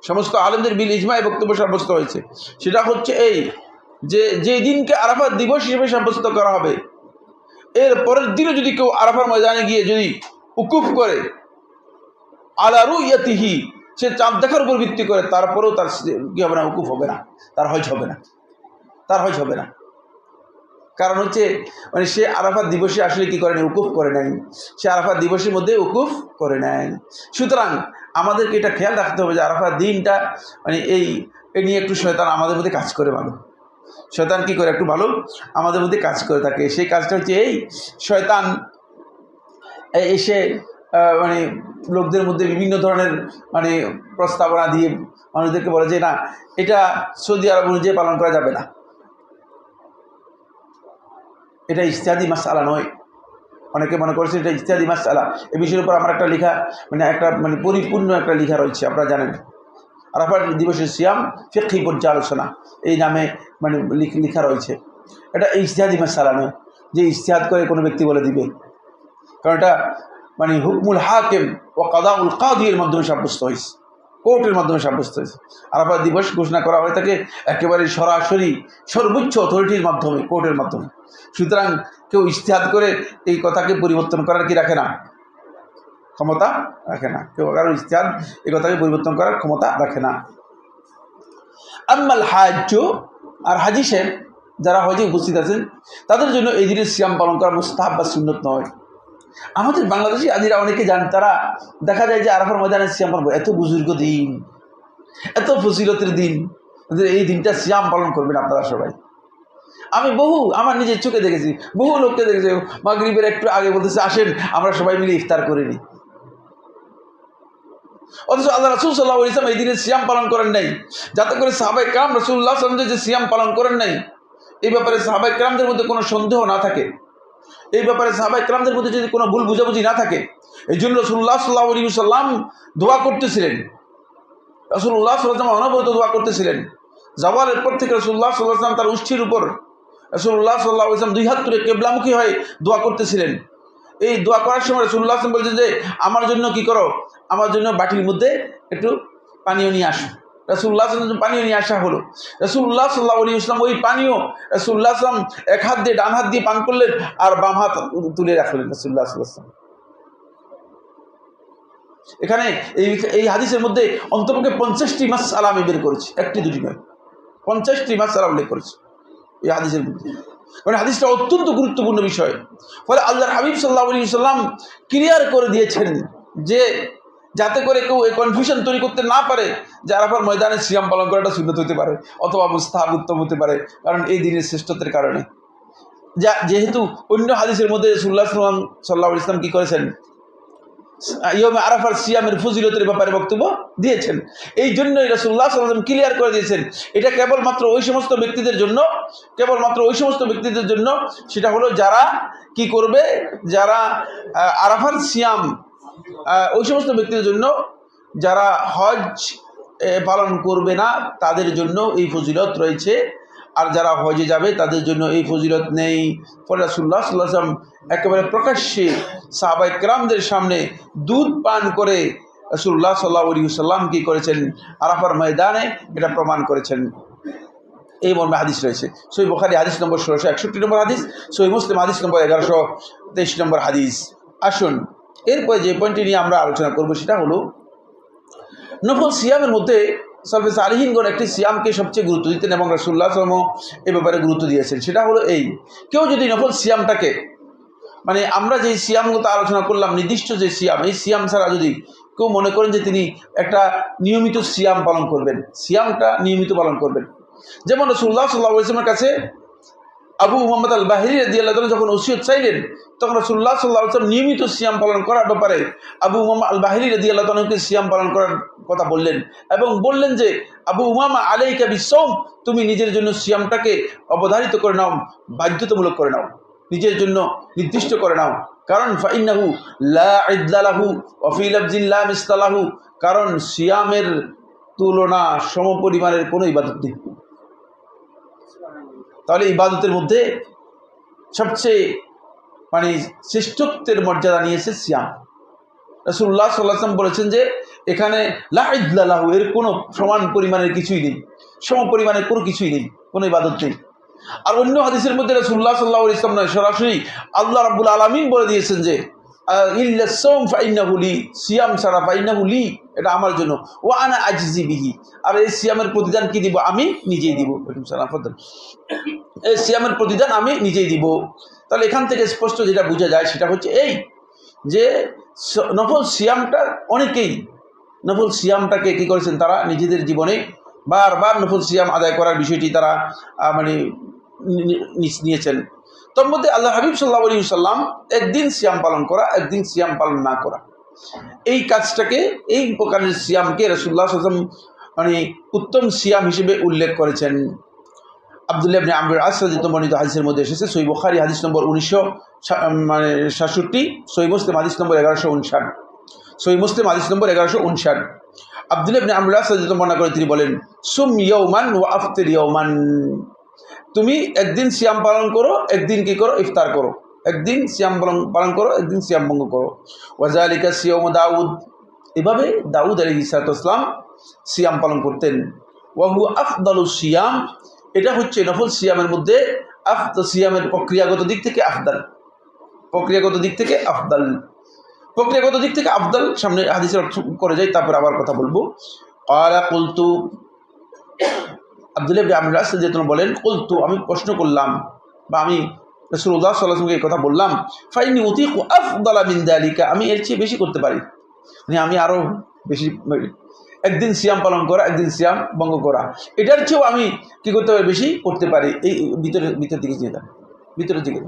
সমস্ত আলেমদের বিল ইজমা এই বক্তব্য সাব্যস্ত হয়েছে। সেটা হচ্ছে এই যে, যে দিনকে আরাফার দিবস হিসেবে সাব্যস্ত করা হবে, এর পরের দিনও যদি কেউ আরাফার ময়দানে গিয়ে যদি উকুফ করে আলা রুইয়াতিহি, সে চাঁদ দেখার উপর ভিত্তি করে, তারপরেও তার কি হবে না? উকুফ হবে না, তার হজ হবে না, তার হজ হবে না। কারণ হচ্ছে মানে সে আরাফাত দিবসে আসলে কি করে নাই? উকুফ করে নাই। সে আরাফাত দিবসের মধ্যে উকুফ করে নাই। সুতরাং আমাদেরকে এটা খেয়াল রাখতে হবে যে আরাফাত দিনটা মানে এই নিয়ে একটু শয়তান আমাদের মধ্যে কাজ করে ভালো। শয়তান কি করে? একটু ভালো আমাদের মধ্যে কাজ করে থাকে। সেই কাজটা হচ্ছে এই, শয়তান এসে মানে লোকদের মধ্যে বিভিন্ন ধরনের মানে প্রস্তাবনা দিয়ে মানুষদেরকে বলে যে না, এটা সৌদি আরব অনুযায়ী পালন করা যাবে না, এটা ইজতিহাদি মাসআলা নয়। অনেকে মনে করছে এটা ইজতিহাদি মাসআলা। এই বিষয়ের উপর আমার একটা লেখা মানে পরিপূর্ণ একটা লেখা রয়েছে, আপনারা জানেন, আরাফাত দিবসের সিয়াম ফিকহি পর্যালোচনা এই নামে মানে লেখা রয়েছে। এটা ইজতিহাদি মাসআলা নয় যে ইজতিহাদ করে কোনো ব্যক্তি বলে দিবে, কারণ এটা মানে হুকমুল হাকিম ও কাদাউল কাদি এর মাধ্যমে সাব্যস্ত হয়েছে, কোর্টের মাধ্যমে সাব্যস্ত হয়েছে। আরাফাত দিবস ঘোষণা করা হয়ে থাকে একেবারে সরাসরি সর্বোচ্চ অথরিটির মাধ্যমে, কোর্টের মাধ্যমে। সুতরাং কেউ ইজতিহাদ করে এই কথাকে পরিবর্তন করার কি রাখে না? ক্ষমতা রাখে না। কেউ কারো ইজতিহাদ এই কথাকে পরিবর্তন করার ক্ষমতা রাখে না। আম্মাল হাজ্জ, আর হাজি সাহেব যারা হজে উপস্থিত আছেন তাদের জন্য এই দিনের সিয়াম পালন করা মুস্তাহাব বা সুন্নত নয়। আমাদের বাংলাদেশি হাজিরা অনেকে যান, তারা দেখা যায় যে আরাফার ময়দানে সিয়াম পালন, এত বুজুর্গ দিন, এত ফজিলতের দিন, এই দিনটা সিয়াম পালন করবেন আপনারা সবাই। আমি আমার নিজের চোখে দেখেছি, বহু লোককে দেখেছি মাগরিবের একটু আগে বলতেছে আসেন আমরা সবাই মিলে ইফতার করে নিই। অথচ আল্লাহ রাসূল সাল্লাল্লাহু আলাইহি ওয়াসাল্লাম এই দিনে সিয়াম পালন করেন নাই, যাতে করে সাহাবায়ে কেরাম রাসূলুল্লাহ সাল্লাল্লাহু আলাইহি ওয়াসাল্লাম যে সিয়াম পালন করেন নাই এই ব্যাপারে সাহাবায়ে কেরামদের মধ্যে কোনো সন্দেহ না থাকে, এই ব্যাপারে সাহাবায়ে কেরামদের মধ্যে যদি কোনো ভুল বুঝাবুঝি না থাকে। এই জন্য রাসূলুল্লাহ সাল্লাল্লাহু আলাইহি ওয়াসাল্লাম দোয়া করতেছিলেন, রাসূলুল্লাহ সাল্লাল্লাহু আলাইহি ওয়াসাল্লাম অনবরত দোয়া করতেছিলেন। জাওয়ালের পর থেকে রাসূলুল্লাহ সাল্লাল্লাহু আলাইহি ওয়াসাল্লাম তার উষ্ঠির উপর রাসূলুল্লাহ সাল্লাল্লাহু আলাইহি ওয়াসাল্লাম দুই হাত তুলে কিবলামুখী হয়ে দোয়া করতেছিলেন। এই দোয়া করার সময় রাসূলুল্লাহ সাল্লাল্লাহু আলাইহি ওয়াসাল্লাম বলছেন যে আমার জন্য কি করো, আমার জন্য বাটির মধ্যে একটু পানীয় নিয়ে আসো। রাসূলুল্লাহ সাল্লাল্লাহু আলাইহি ওয়াসাল্লাম পানীয় নিয়ে আসা হলো। রাসূলুল্লাহ সাল্লাল্লাহু আলাইহি ওয়াসাল্লাম ওই পানীয় রাসূলুল্লাহ সাল্লাল্লাহু আলাইহি ওয়াসাল্লাম এক হাত দিয়ে ডান হাত দিয়ে পান করলেন আর বাম হাত তুলে রাখলেন রাসূলুল্লাহ সাল্লাল্লাহু আলাইহি ওয়াসাল্লাম। এখানে এই হাদিসের মধ্যে অন্তপক্ষে 50টি মাসআলা আমি বের করেছি, একটি দুটি নয়, 50টি মাসআলা উল্লেখ করেছি এই হাদিসের মধ্যে। মানে হাদিসটা অত্যন্ত গুরুত্বপূর্ণ বিষয়। ফলে আল্লাহর হাবিব সাল্লাল্লাহু আলাইহি ওয়াসাল্লাম ক্লিয়ার করে দিয়েছেন যে যাতে করে কেউ এই কনফিউশন তৈরি করতে না পারে যে আরাফার ময়দানে সিয়াম পালন করাটা সুন্নাত হতে পারে অথবা মুস্তাহাব উত্তম হতে পারে, কারণ এই দিনের শ্রেষ্ঠত্বের কারণে। যেহেতু অন্য হাদিসের মধ্যে রাসূলুল্লাহ সাল্লাল্লাহু আলাইহি ওয়াসাল্লাম কি করেছেন, ইয়মে আরাফার সিয়ামের ফজিলতের ব্যাপারে বক্তব্য দিয়েছেন। এই জন্যই রাসূলুল্লাহ সাল্লাল্লাহু আলাইহি ওয়াসাল্লাম ক্লিয়ার করে দিয়েছেন এটা কেবলমাত্র ওই সমস্ত ব্যক্তিদের জন্য, সেটা হলো যারা কি করবে, যারা আরাফার সিয়াম, ওই সমস্ত ব্যক্তিদের জন্য যারা হজ পালন করবে না তাদের জন্য এই ফজিলত রয়েছে, আর যারা হজে যাবে তাদের জন্য এই ফজিলত নেই। ফলে রাসূলুল্লাহ সাল্লাল্লাহু আলাইহি ওয়াসাল্লাম একেবারে প্রকাশ্যে সাহাবায়ে কেরামদের সামনে দুধ পান করে রাসূলুল্লাহ সাল্লাল্লাহু আলাইহি ওয়াসাল্লাম কি করেছেন, আরাফার ময়দানে এটা প্রমাণ করেছেন। এই মর্মে হাদিস রয়েছে। সহিহ বুখারী হাদিস নম্বর 1661 নম্বর হাদিস, সহিহ মুসলিম হাদিস নম্বর 1123 নম্বর হাদিস। আসুন এরপরে যে পয়েন্টটি নিয়ে আমরা আলোচনা করব সেটা হলো নফল সিয়ামের মধ্যে সালফে সালিহিনগণ একটি সিয়ামকে সবচেয়ে গুরুত্ব দিতেন এবং রাসূলুল্লাহ সাল্লাল্লাহু আলাইহি ওয়াসাল্লাম এই ব্যাপারে গুরুত্ব দিয়েছেন। সেটা হলো এই, কেউ যদি নফল সিয়ামটাকে, মানে আমরা যে সিয়ামগুলো আলোচনা করলাম নির্দিষ্ট যে সিয়াম, এই সিয়াম ছাড়া যদি কেউ মনে করেন যে তিনি একটা নিয়মিত সিয়াম পালন করবেন, সিয়ামটা নিয়মিত পালন করবেন, যেমন রাসূলুল্লাহ সাল্লাল্লাহু আলাইহি ওয়াসাল্লামের কাছে আবু উমামা আল বাহিরি রাদিয়াল্লাহু আনহু যখন ওসিয়ত চাইলেন তখন রাসূলুল্লাহ সাল্লাল্লাহু আলাইহি ওয়াসাল্লাম নিয়মিত সিয়াম পালন করার ব্যাপারে আবু উমামা আল বাহিরি রাদিয়াল্লাহু আনহুকে সিয়াম পালন করার কথা বললেন এবং বললেন যে আবু উমামা আলাইকা বিসসাওম, তুমি নিজের জন্য সিয়ামটাকে অবধারিত করে নাও, বাধ্যতামূলক করে নাও, নিজের জন্য নির্দিষ্ট করে নাও। কারণ ফাইন্নাহু লা ইদলা লাহু ওয়া ফি লাফজিন লা মিসলা লাহু, কারণ সিয়ামের তুলনা সমপরিমাণের কোনো ইবাদত নেই। তাহলে ইবাদতের মধ্যে সবচেয়ে মানে শ্রেষ্ঠত্বের মর্যাদা নিয়েছে সিয়াম। রাসূলুল্লাহ সাল্লাল্লাহু আলাইহি ওয়াসাল্লাম বলেছেন যে এখানে লা ইদলা লাহু, এর কোনো সমান পরিমাণের কিছুই নেই, সমপরিমাণের কোনো কিছুই নেই, কোনো ইবাদত নেই। আর অন্য হাদিসের মধ্যে রাসূলুল্লাহ সাল্লাল্লাহু আলাইহি ওয়াসাল্লাম নয়, সরাসরি আল্লাহ রাব্বুল আলামিন বলে দিয়েছেন যে ইল্লা সাওম ফাইন্নাহু লি, সিয়াম ছাড়া ফাইন্নাহু লি, এটা আমার জন্য, ওয়া আনা আজজি বিহি, আর এই সিয়ামের প্রতিদান কি দিব, আমি নিজেই দিব। এই সিয়ামের প্রতিদান আমি নিজেই দিব। তাহলে এখান থেকে স্পষ্ট যেটা বোঝা যায় সেটা হচ্ছে এই যে নফল সিয়ামটার অনেকেই নফল সিয়ামটাকে কী করেছেন, তারা নিজেদের জীবনে বারবার নফল সিয়াম আদায় করার বিষয়টি তারা মানে নিয়েছেন। তোর মধ্যে আল্লাহ হাবিব সাল্লাল্লাহু আলাইহি ওয়াসাল্লাম একদিন সিয়াম পালন করা, একদিন সিয়াম পালন না করা, এই কাজটাকে, এই প্রকারের সিয়ামকে রাসূলুল্লাহ সাল্লাল্লাহু আলাইহি ওয়াসাল্লাম মানে উত্তম সিয়াম হিসেবে উল্লেখ করেছেন। আব্দুল্লাহ ইবনে আমর আস রাদিয়াল্লাহু মনিত হাদিসের মধ্যে এসেছে, সহিহ বুখারী হাদিস নম্বর 1967, সহিহ মুসলিম হাদিস নম্বর 1159, সহিহ মুসলিম হাদিস নম্বর 1159। আব্দুল্লাহ ইবনে আমর আস রাদিয়াল্লাহু বর্ণনা করে তিনি বলেন, সুম ইয়াওমান ওয়া আফতির ইয়াওমান, তুমি একদিন সিয়াম পালন করো, একদিন কি করো, ইফতার করো, একদিন সিয়াম পালন করো, একদিন সিয়াম ভঙ্গ করো। ওয়াজালিকা সিয়াম দাউদ, এভাবে দাউদ আলাইহিস সালাম সিয়াম পালন করতেন। ওয়া হুয়া আফদালুস সিয়াম, এটা হচ্ছে নফল সিয়ামের মধ্যে সিয়ামের প্রক্রিয়াগত দিক থেকে আফদাল, প্রক্রিয়াগত দিক থেকে আফদাল, প্রক্রিয়াগত দিক থেকে আফদাল। সামনে হাদিসের অর্থ করে যাই, তারপর আবার কথা বলবো। ক্বালা কুলতু, আব্দুল্লাহ ইবনে আমর আস রাদিয়াল্লাহু বলেন, কুলতু, আমি প্রশ্ন করলাম বা আমি রাসূলুল্লাহ সাল্লাল্লাহু আলাইহি ওয়াসাল্লামকে এই কথা বললাম, ফাইন্নী উতীকু আফদালা মিন যালিকা, আমি এর চেয়ে বেশি করতে পারি, মানে আমি আরও বেশি, একদিন সিয়াম পালন করা, একদিন সিয়াম ভঙ্গ করা, এটার চেয়েও আমি কী করতে পারি, বেশি করতে পারি। এই ভিতরের দিকে যেতে, ভিতরের দিকে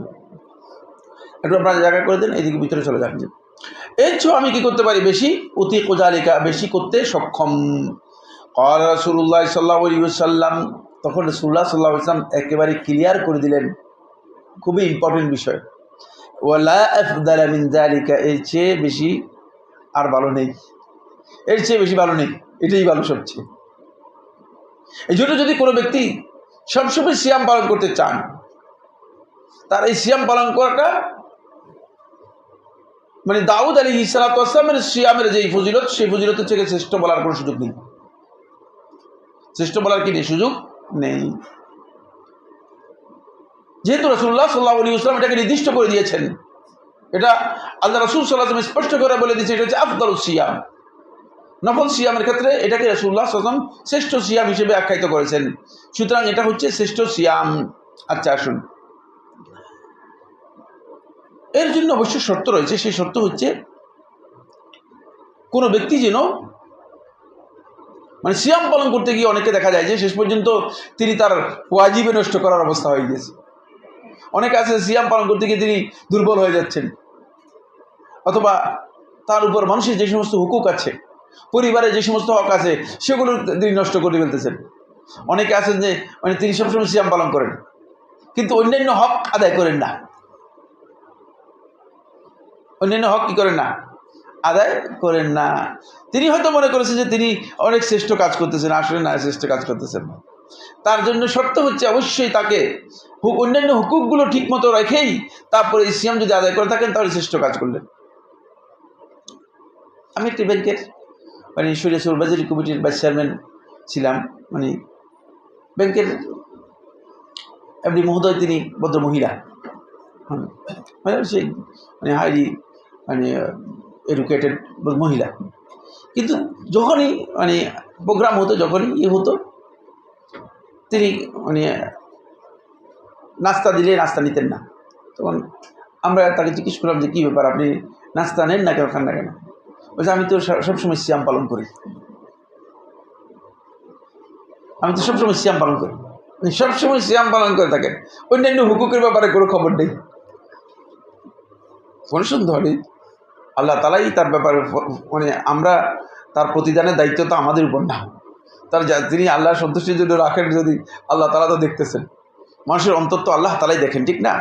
একটু আপনারা জায়গা করে দেন, এইদিকে ভিতরে চলে যান, এর চেয়েও আমি কী করতে পারি, বেশি, উতীকু যালিকা, বেশি করতে সক্ষম। ক্বালা রাসূলুল্লাহ সাল্লাল্লাহু আলাইহি ওয়াসাল্লাম, তখন রাসূলুল্লাহ সাল্লাল্লাহু আলাইহি ওয়াসাল্লাম একেবারে ক্লিয়ার করে দিলেন, খুবই ইম্পর্টেন্ট বিষয়, ওয়ালা আফদালা মিন যালিকা, এর চেয়ে বেশি আর ভালো নেই, এর চেয়ে বেশি ভালো নেই, এটাই ভালো সবচেয়ে। এই জন্য যদি কোনো ব্যক্তি সবসময় সিয়াম পালন করতে চান, তার এই সিয়াম পালন করাটা মানে দাউদ আলাইহিস সালামের সিয়ামের যে ফজিলত, সেই ফজিলতের থেকে শ্রেষ্ঠ বলার কোনো সুযোগ নেই, শ্রেষ্ঠ বলার কি নেই, সুযোগ নেই। যেহেতু রাসূলুল্লাহ সাল্লাল্লাহু আলাইহি ওয়াসাল্লাম এটাকে নির্দিষ্ট করে দিয়েছেন, এটা আল্লাহ রাসূল সাল্লাল্লাহু আলাইহি ওয়াসাল্লাম স্পষ্ট করে বলে দিয়েছে, এটা হচ্ছে আফদালুস সিয়াম। নফল সিয়ামের ক্ষেত্রে এটাকে রাসূলুল্লাহ সাল্লাল্লাহু আলাইহি ওয়াসাল্লাম শ্রেষ্ঠ সিয়াম হিসেবে আখ্যায়িত করেছেন, সুতরাং এটা হচ্ছে শ্রেষ্ঠ সিয়াম। আচ্ছা আসুন, এর জন্য অবশ্য শর্ত রয়েছে, সেই শর্ত হচ্ছে কোনো ব্যক্তি যেন মানে সিয়াম পালন করতে গিয়ে অনেকে দেখা যায় যে শেষ পর্যন্ত তিনি তার ওয়াজিবে নষ্ট করার অবস্থা হয়ে গেছে। অনেকে আছে সিয়াম পালন করতে গিয়ে তিনি দুর্বল হয়ে যাচ্ছেন, অথবা তার উপর মানুষের যে সমস্ত হুকুক আছে, পরিবারে যে সমস্ত হক আছে, সেগুলো তিনি নষ্ট করে ফেলতেছেন। অনেকে আছেন যে মানে তিনি সবসময় সিয়াম পালন করেন, কিন্তু অন্যান্য হক আদায় করেন না। অন্যান্য হক কি করেন না? আদায় করেন না। তিনি হয়তো মনে করেছেন যে তিনি অনেক শ্রেষ্ঠ কাজ করতেছেন, আসলে না, শ্রেষ্ঠ কাজ করতেছেন না। তার জন্য শর্ত হচ্ছে অবশ্যই তাকে অন্যান্য হুকুকগুলো ঠিক মতো রেখেই তারপরে সিয়াম যদি আদায় করে থাকেন তাহলে শ্রেষ্ঠ কাজ করলেন। আমি একটি ব্যাংকের মানে শরীয়ত সুরবাজারি কমিটির ভাইস চেয়ারম্যান ছিলাম। মানে ব্যাংকের এমনি মহোদয় তিনি ভদ্র মহিলা, মানে সেই মানে হাইলি মানে এডুকেটেড মহিলা, কিন্তু যখনই মানে প্রোগ্রাম হতো, যখনই হতো, তিনি মানে নাস্তা দিলে নাস্তা নিতেন না। তখন আমরা তাকে জিজ্ঞেস করলাম যে কী ব্যাপার, আপনি নাস্তা নেন না কেন, খান না কেন? বলছে আমি তো সবসময় সিয়াম পালন করি। আমি তো সবসময় সিয়াম পালন করি। সবসময় সিয়াম পালন করে থাকেন, অন্যান্য হুকুকের ব্যাপারে কোনো খবর নেই, কোনো সন্দেহ নেই। আল্লাহ তালাই তার ব্যাপারে মানে আমরা তার প্রতিদানের দায়িত্ব তো আমাদের উপর না। তার তিনি আল্লাহর সন্তুষ্টির জন্য রাখেন, যদি আল্লাহ তালা তো দেখতেছেন, মানুষের অন্তর তো আল্লাহ তালাই দেখেন, ঠিক না?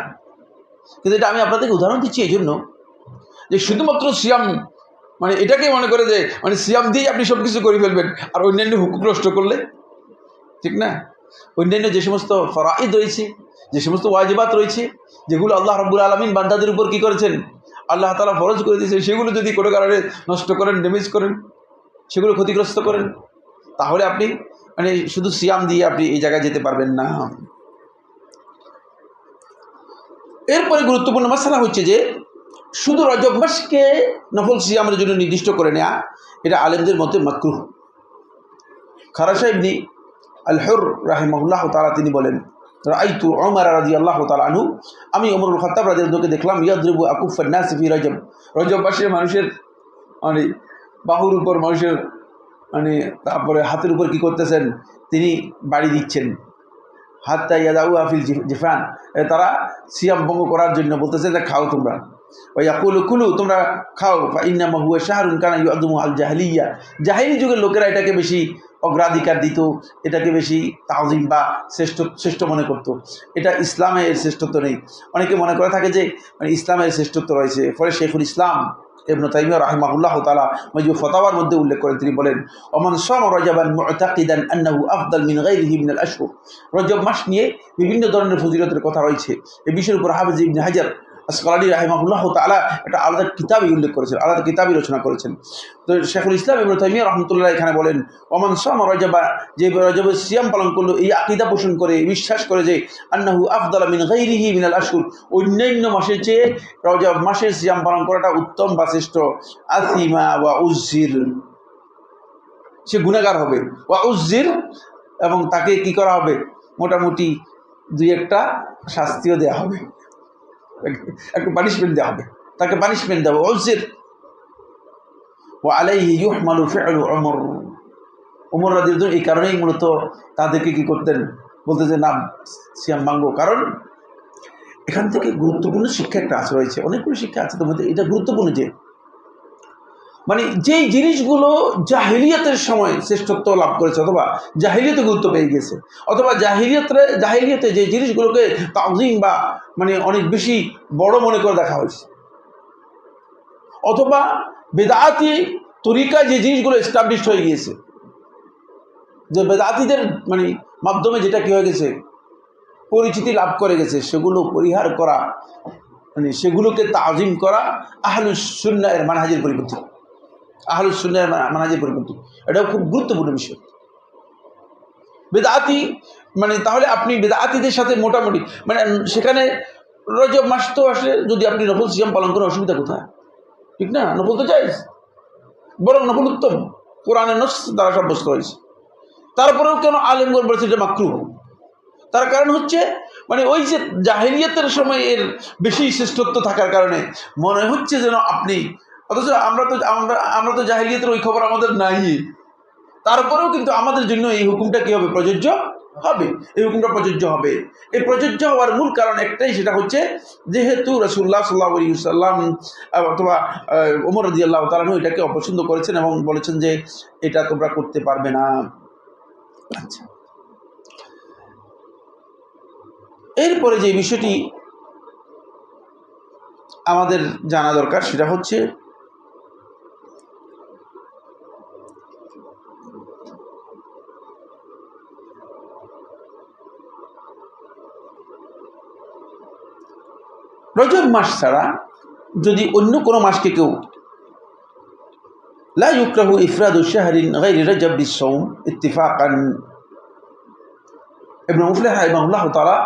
কিন্তু এটা আমি আপনাদেরকে উদাহরণ দিচ্ছি এই জন্য যে শুধুমাত্র সিয়াম মানে এটাকে মনে করে যে মানে সিয়াম দিয়েই আপনি সব কিছু করে ফেলবেন আর অন্যান্য হুকুক নষ্ট করলে, ঠিক না? অন্যান্য যে সমস্ত ফরাইদ রয়েছে, যে সমস্ত ওয়াজিবাত রয়েছে, যেগুলো আল্লাহ রাব্বুল আলামিন বান্দাদের উপর কী করেছেন, আল্লাহ তাআলা ফরজ করে দিয়েছেন, সেগুলো যদি কোনো কারণে নষ্ট করেন, ড্যামেজ করেন, সেগুলো ক্ষতিগ্রস্ত করেন, তাহলে আপনি মানে শুধু সিয়াম দিয়ে আপনি এই জায়গায় যেতে পারবেন না। এরপরে গুরুত্বপূর্ণ মাসআলা হচ্ছে যে শুধু রজব মাসকে নফল সিয়ামের জন্য নির্দিষ্ট করে নেওয়া, এটা আলেমদের মতে মাকরুহ। খারাসা ইবনে আল হুর রাহিমাহুল্লাহ তাআলা তিনি বলেন, রাআইতু উমর রাদিয়াল্লাহু তাআলা আনহু, আমি ওমর ইবনে খাত্তাব রাদিয়াল্লাহু তাআলাকে দেখলাম, ইয়াদরিবু আকুফান নাস ফি রজব, রজব মাসে মানুষের মানে বাহুর উপর, মানুষের মানে তারপরে হাতের উপর কি করতেছেন, তিনি বাড়ি দিচ্ছেন। হাত্তা ইয়াদাউ আফিল জিফান, তারা সিয়াম ভঙ্গ করার জন্য বলতেছে যে খাও তোমরা, ওয়াকুলু কুলু, তোমরা খাও, ফাইন্নামা হুয়া শাহরুন কানা ইউআযযিমু আল জাহিলিয়া, জাহিলি যুগের লোকেরা এটাকে বেশি অগ্রাধিকার দিত, এটাকে বেশি তাজিম বা শ্রেষ্ঠ মনে করত। এটা ইসলামে এর শ্রেষ্ঠত্ব নেই। অনেকে মনে করে থাকে যে মানে ইসলামের শ্রেষ্ঠত্ব রয়েছে। ফলে শেখুল ইসলাম ইবনে তাইমিয়া রাহিমাহুল্লাহ তাআলা মাজমু ফাতাওয়ার মধ্যে উল্লেখ করেন, তিনি বলেন, ওমান সামা রজবান মুতাকিদান আন্নাহু আফদাল মিন গায়রিহি মিনাল আশহুর, রজব মাস নিয়ে বিভিন্ন ধরনের ফজিলতের কথা রয়েছে। এই বিষয়ের উপর হাফেজ ইবনে হাজার আসকালানী রাহিমাহুল্লাহ তাআলা একটা আলাদা কিতাবই উল্লেখ করেছেন, আলাদা কিতাবই রচনা করেছেন। তো শেখুল ইসলাম ইবনে তাইমিয়া রাহমাতুল্লাহ এখানে বলেন, ওমান সামা রজবা, যে রজবের সিয়াম পালন করলো, এই আকীদা পোষণ করে, বিশ্বাস করে যে আন্নাহু আফদাল মিন গায়রিহি মিনাল আশহুর, অন্যান্য মাসের চেয়ে রজব মাসের সিয়াম পালন করাটা উত্তম বা শ্রেষ্ঠ, আসিমা ওয়া উযজির, সে গুনাহগার হবে, ওয়া উযজির, এবং তাকে কি করা হবে, মোটামুটি দুই একটা শাস্তিও দেওয়া হবে, একটু পানিশমেন্ট দেওয়া হবে, তাকে পানিশমেন্ট দেওয়া হবে, উযজির। ওয়া আলাইহি ইউহমালু ফি'লু উমর, উমর রাদিয়াল্লাহু এই কারণেই মূলত তাদেরকে কি করতেন, বলতে যে না সিয়াম ভাঙ্গো। কারণ এখান থেকে গুরুত্বপূর্ণ শিক্ষা একটা আছে, রয়েছে অনেকগুলো শিক্ষা আছে, তার মধ্যে এটা গুরুত্বপূর্ণ যে মানে যেই জিনিসগুলো জাহিলিয়াতের সময় শ্রেষ্ঠত্ব লাভ করেছে অথবা জাহিলিয়াতে গুরুত্ব পেয়ে গেছে, অথবা জাহিলিয়াতে যে জিনিসগুলোকে তাজিম বা মানে অনেক বেশি বড় মনে করে দেখা হয়েছে, অথবা বেদাতি তরিকায় যে জিনিসগুলো এস্টাবলিশ হয়ে গিয়েছে, যে বেদাতিদের মানে মাধ্যমে যেটা কি হয়ে গেছে, পরিচিতি লাভ করে গেছে, সেগুলো পরিহার করা, মানে সেগুলোকে তাজিম করা আহলুস সুন্নাহর মানহাজের পরিপন্থী, আহলুস সুন্নাহর মানহাজের পরিপন্থী। এটাও খুব গুরুত্বপূর্ণ বিষয়। বেদাতি মানে তাহলে আপনি বেদাতিদের সাথে মোটামুটি মানে সেখানে রজব মাস তো আসলে যদি আপনি নফল সিয়াম পালন করেন, অসুবিধা কোথায়, ঠিক না? নফল তো জায়েজ, বরং নফল উত্তম, কোরআনের নস দ্বারা সাব্যস্ত হয়েছে। তারপরেও কেন আলেমগণ বলেছে এটা মাকরুহ? তার কারণ হচ্ছে মানে ওই যে জাহিলিয়াতের সময় এর বেশি শ্রেষ্ঠত্ব থাকার কারণে মনে হচ্ছে যেন আপনি, অথচ আমরা তো জাহিলিয়াতের ওই খবর আমাদের নাই, তারপরেও কিন্তু আমাদের জন্য এই হুকুমটা কী হবে, প্রযোজ্য হবে, এই হুকুমটা প্রযোজ্য হবে। এই প্রযোজ্য হওয়ার মূল কারণ একটাই, সেটা হচ্ছে যেহেতু রাসূলুল্লাহ সাল্লাল্লাহু আলাইহি ওয়াসাল্লাম অথবা ওমর রাদিয়াল্লাহু তাআলা আনহু এটাকে অপছন্দ করেছেন এবং বলেছেন যে এটা তোমরা করতে পারবে না। আচ্ছা, এরপরে যে বিষয়টি আমাদের জানা দরকার সেটা হচ্ছে রজব মাস ছাড়া যদি অন্য কোনো মাসকে কেউ লা ইউকরাহু ইফরাদু শাহরিন গায়রি রজব বিস-সাওম ইত্তিফাকান, ইবনে মুফলিহ রাহিমাহুল্লাহ তাআলা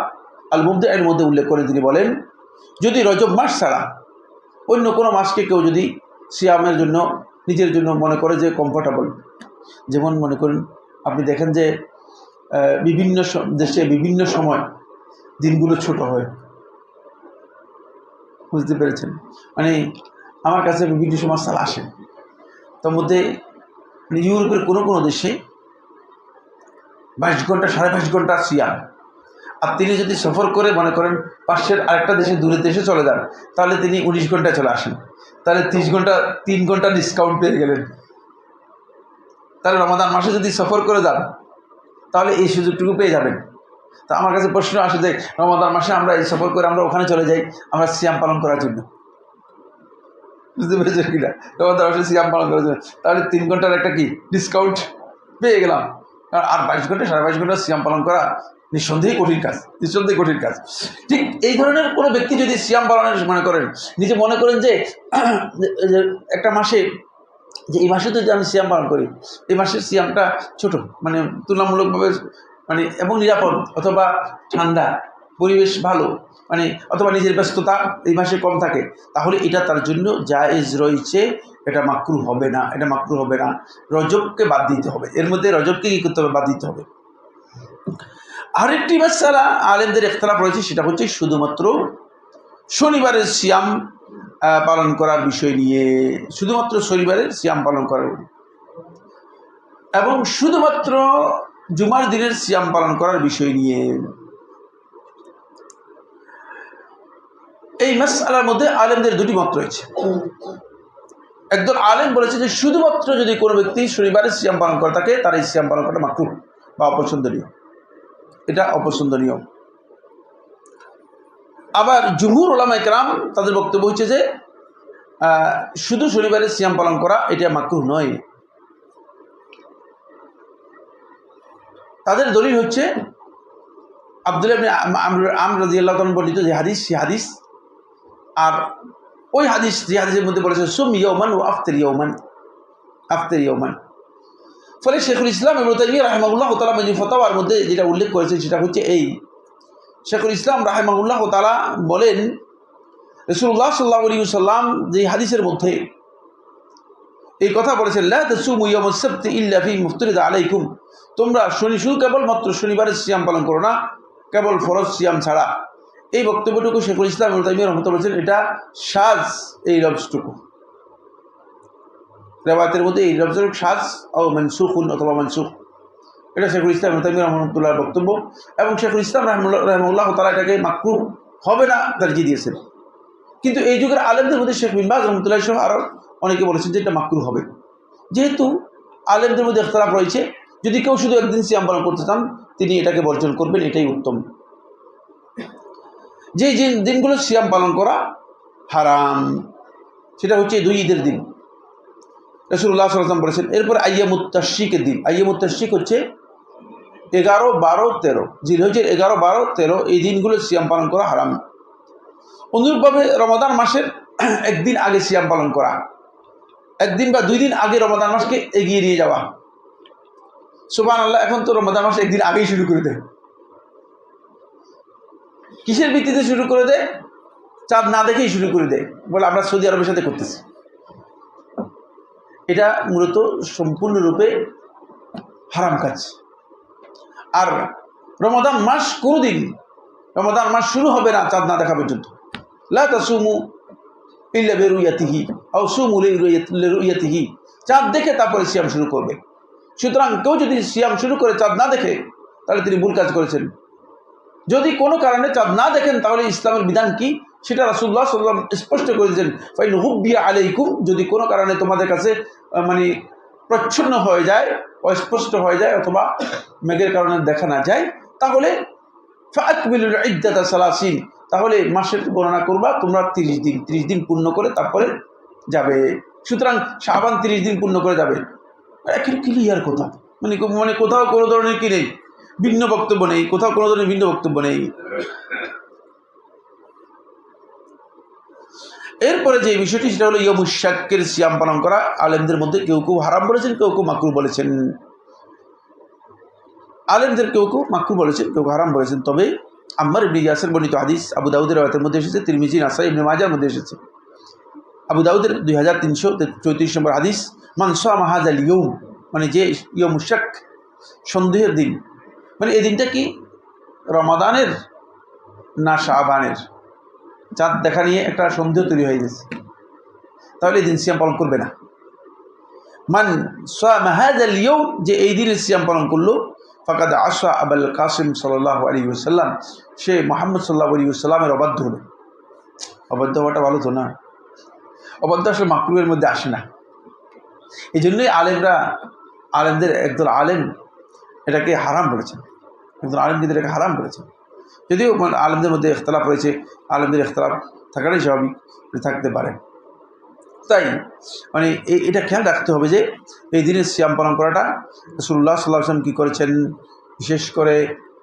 আল মুবদি'এর মধ্যে উল্লেখ করে তিনি বলেন, যদি রজব মাস ছাড়া অন্য কোনো মাসকে কেউ যদি সিয়ামের জন্য নিজের জন্য মনে করে যে কমফোর্টেবল, যেমন মনে করেন আপনি দেখেন যে বিভিন্ন দেশে বিভিন্ন সময় দিনগুলো ছোট হয়, বুঝতে পেরেছেন? মানে আমার কাছে বিভিন্ন সময় সাল আসে, তার মধ্যে ইউরোপের কোনো কোনো দেশে 22 ঘন্টা 22.5 ঘন্টা সিয়াম, আর তিনি যদি সফর করে মনে করেন পাশের আরেকটা দেশে দূরের দেশে চলে যান, তাহলে তিনি 19 ঘন্টায় চলে আসেন, তাহলে 30 ঘন্টা 3 ঘন্টা ডিসকাউন্ট পেয়ে গেলেন। তাহলে রমাদান মাসে যদি সফর করে যান তাহলে এই সুযোগটুকু পেয়ে যাবেন। তা আমার কাছে প্রশ্ন আসে যে রমাদান মাসে আমরা এই সফর করে আমরা ওখানে চলে যাই আমরা সিয়াম পালন করার জন্য, বুঝতে পেরেছেন কিনা? রমাদান মাসে সিয়াম পালন করার জন্য, তাহলে 3 ঘন্টার একটা কি ডিসকাউন্ট পেয়ে গেলাম। কারণ আর 22 ঘন্টা 22.5 ঘন্টা সিয়াম পালন করা নিঃসন্দেহে কঠিন কাজ, নিঃসন্দেহে কঠিন কাজ। ঠিক এই ধরনের কোনো ব্যক্তি যদি সিয়াম পালনের মনে করেন, নিজে মনে করেন যে একটা মাসে যে এই মাসে যদি আমি সিয়াম পালন করি, এই মাসের সিয়ামটা ছোট, মানে তুলনামূলকভাবে মানে এবং নিরাপদ, অথবা ঠান্ডা পরিবেশ ভালো, মানে অথবা নিজের ব্যস্ততা এই মাসে কম থাকে, তাহলে এটা তার জন্য জায়েজ রয়েছে, এটা মাকরুহ হবে না, এটা মাকরুহ হবে না। রজবকে বাদ দিতে হবে, এর মধ্যে রজবকে কী করতে হবে? বাদ দিতে হবে। আরেকটি মাসআলা আলেমদের ইখতিলাফ রয়েছে, সেটা হচ্ছে শুধুমাত্র শনিবারের সিয়াম পালন করার বিষয় নিয়ে, শুধুমাত্র শনিবারের সিয়াম পালন করার এবং শুধুমাত্র জুমার দিনের সিয়াম পালন করার বিষয় নিয়ে। এই মাসআলার মধ্যে আলেমদের দুটি মত রয়েছে। একদল আলেম বলেছে যে শুধুমাত্র যদি কোনো ব্যক্তি শনিবারের সিয়াম পালন করে থাকে, তার এই সিয়াম পালন করা মাকরুহ বা অপছন্দনীয়, এটা অপছন্দনীয়। আবার জুমহুর উলামায়ে কেরাম তাদের বক্তব্য হচ্ছে যে শুধু শনিবারের সিয়াম পালন করা এটা মাকরুহ নয়। তাদের দলিল হচ্ছে আব্দুল্লাহ ইবনে আমর রাদিয়াল্লাহু তাআলা বর্ণিত যে হাদিস, সেই হাদিস, আর ওই হাদিস যে হাদিসের মধ্যে বলেছে সুম ইয়াওমান ওয়া আফতির ইয়াওমান, আফতির ইয়াওমান। ফলে শেখুল ইসলাম ইবনে তাইমিয়া রাহিমাহুল্লাহ তাআলা যে ফতোয়ার মধ্যে যেটা উল্লেখ করেছেন সেটা হচ্ছে এই, শেখুল ইসলাম রাহিমাহুল্লাহ তাআলা বলেন রাসূলুল্লাহ সাল্লাল্লাহু আলাইহি ওয়াসাল্লাম যে হাদিসের মধ্যে এই কথা বলেছেন, লা তাসুমু ইয়াউমাস সাবতি ইল্লা ফি মুফতারিদা আলাইকুম, তোমরা শুধু কেবলমাত্র শনিবারের সিয়াম পালন করো না, কেবল ফরজ সিয়াম ছাড়া। এই বক্তব্যটুকু শেখুল ইসলাম ইবনে তাইমিয়া রাহমাতুল্লাহ বলেছেন এটা শায, এই লফজটুকু রিওয়ায়াতের মধ্যে এই লফজটুকু শায ও মানসুখুন অথবা মানসুখ, এটা শেখুল ইসলাম ইবনে তাইমিয়া রাহমাতুল্লাহর বক্তব্য। এবং শেখুল ইসলাম রাহিমাহুল্লাহ তাআলা এটাকে মাকরুহ হবে না তারজিহ দিয়েছেন। কিন্তু এই যুগের আলেমদের মধ্যে শেখ বিন বাজ রাহমাতুল্লাহ সহ আরও অনেকে বলেছেন যে এটা মাকরুহ হবে। যেহেতু আলেমদের মধ্যে ইখতিলাফ রয়েছে, যদি কেউ শুধু একদিন সিয়াম পালন করতে চান তিনি এটাকে বর্জন করবেন, এটাই উত্তম। যে দিনগুলো সিয়াম পালন করা হারাম সেটা হচ্ছে 2 ঈদের দিন, রাসূলুল্লাহ সাল্লাল্লাহু আলাইহি ওয়াসাল্লাম বলেছেন। এরপর আইয়ামুত তাশরিকের দিন, আইয়ামুত তাশরিক হচ্ছে 11, 12, 13 জিলহজের 11, 12, 13 এই দিনগুলো সিয়াম পালন করা হারাম। অনুরূপভাবে রমাদান মাসের একদিন আগে সিয়াম পালন করা, একদিন বা 2 দিন আগে রমাদান মাসকে এগিয়ে নিয়ে যাওয়া। সুবহানাল্লাহ, এখন তো রমাদান মাস একদিন আগেই শুরু করে দেয়। কিসের ভিত্তিতে শুরু করে দেয়? চাঁদ না দেখেই শুরু করে দেয়, বলে আমরা সৌদি আরবের সাথে করতেছি। এটা মূলত সম্পূর্ণরূপে হারাম কাজ। আর রমাদান মাস কোনোদিন, রমাদান মাস শুরু হবে না চাঁদ না দেখা পর্যন্ত। লা তাসুমু ইল্লা বিরুয়াতিহি আও সুমু লিরুয়াতিহি, চাঁদ দেখে তারপরে সিয়াম শুরু করবে। সুতরাং কেউ যদি সিয়াম শুরু করে চাঁদ না দেখে তাহলে তিনি ভুল কাজ করেছেন। যদি কোনো কারণে চাঁদ না দেখেন তাহলে ইসলামের বিধান কি সেটা রাসূলুল্লাহ সাল্লাল্লাহু আলাইহি ওয়াসাল্লাম স্পষ্ট করে দিয়েছেন। ফাইন হুব্বিয়া আলাইকুম, যদি কোনো কারণে তোমাদের কাছে মানে প্রচ্ছন্ন হয়ে যায়, অস্পষ্ট হয়ে যায়, অথবা মেঘের কারণে দেখা না যায়, তাহলে ফাআকমিলুল ইদ্দাতা সালাসিন, তাহলে মাসের গণনা করবা তোমরা 30 দিন পূর্ণ করে তারপরে যাবে। সুতরাং শাবান 30 দিন পূর্ণ করে যাবে। এখন ক্লিয়ার কথা, মানে কোথাও কোনো ধরনের কি নেই, ভিন্ন বক্তব্য নেই, কোথাও কোনো ধরনের ভিন্ন বক্তব্য নেই। এরপরে যে বিষয়টি সেটা হলো ইয়ামুশ শাক্কের সিয়াম পালন করা। আলেমদের মধ্যে কেউ কেউ হারাম বলেছেন, কেউ কেউ মাকরুহ বলেছেন। আলেমদের কেউ কেউ মাকরুহ বলেছেন, কেউ হারাম বলেছেন। তবে আম্মার ইবনে ইয়াসির বর্ণিত হাদিস আবু দাউদের রাওয়ায়াতের মধ্যে এসেছে, তিরমিজি, নাসাই, ইবনে মাজার মধ্যে এসেছে। আবু দাউদের 2334 নম্বর হাদিস, মান সামা হাযাল ইয়াউম, মানে যে ইয়ামুশ শাক্ক সন্দেহের দিন, মানে এই দিনটা কি রমাদানের না শাবানের, চাঁদ দেখা নিয়ে একটা সন্দেহ তৈরি হয়ে গেছে, তাহলে এই দিন সিয়াম পালন করবে না। মান সামা হাযাল ইয়াউম, যে এই দিনে সিয়াম পালন করলো, ফাকাদ আসা আবুল কাসিম সাল্লাল্লাহু আলাইহি ওয়াসাল্লাম, সে মুহাম্মদ সাল্লাল্লাহু আলাইহি ওয়াসাল্লামের অবাধ্য হলো। অবাধ্য হওয়াটা ভালো তো না, অবাধ্য আসলে মাকরুহের মধ্যে আসে না। এই জন্যই আলেমদের একদল আলেম এটাকে হারাম বলেছেন, একদল আলেম কিন্তু এটাকে হারাম করেছেন। যদিও আলেমদের মধ্যে ইখতিলাফ রয়েছে, আলেমদের ইখতিলাফ থাকাটাই স্বাভাবিক, থাকতে পারে। তাই মানে এটা খেয়াল রাখতে হবে যে এই দিনের সিয়াম পালন করাটা রাসূলুল্লাহ সাল্লাল্লাহু আলাইহি ওয়াসাল্লাম কী করেছেন, বিশেষ করে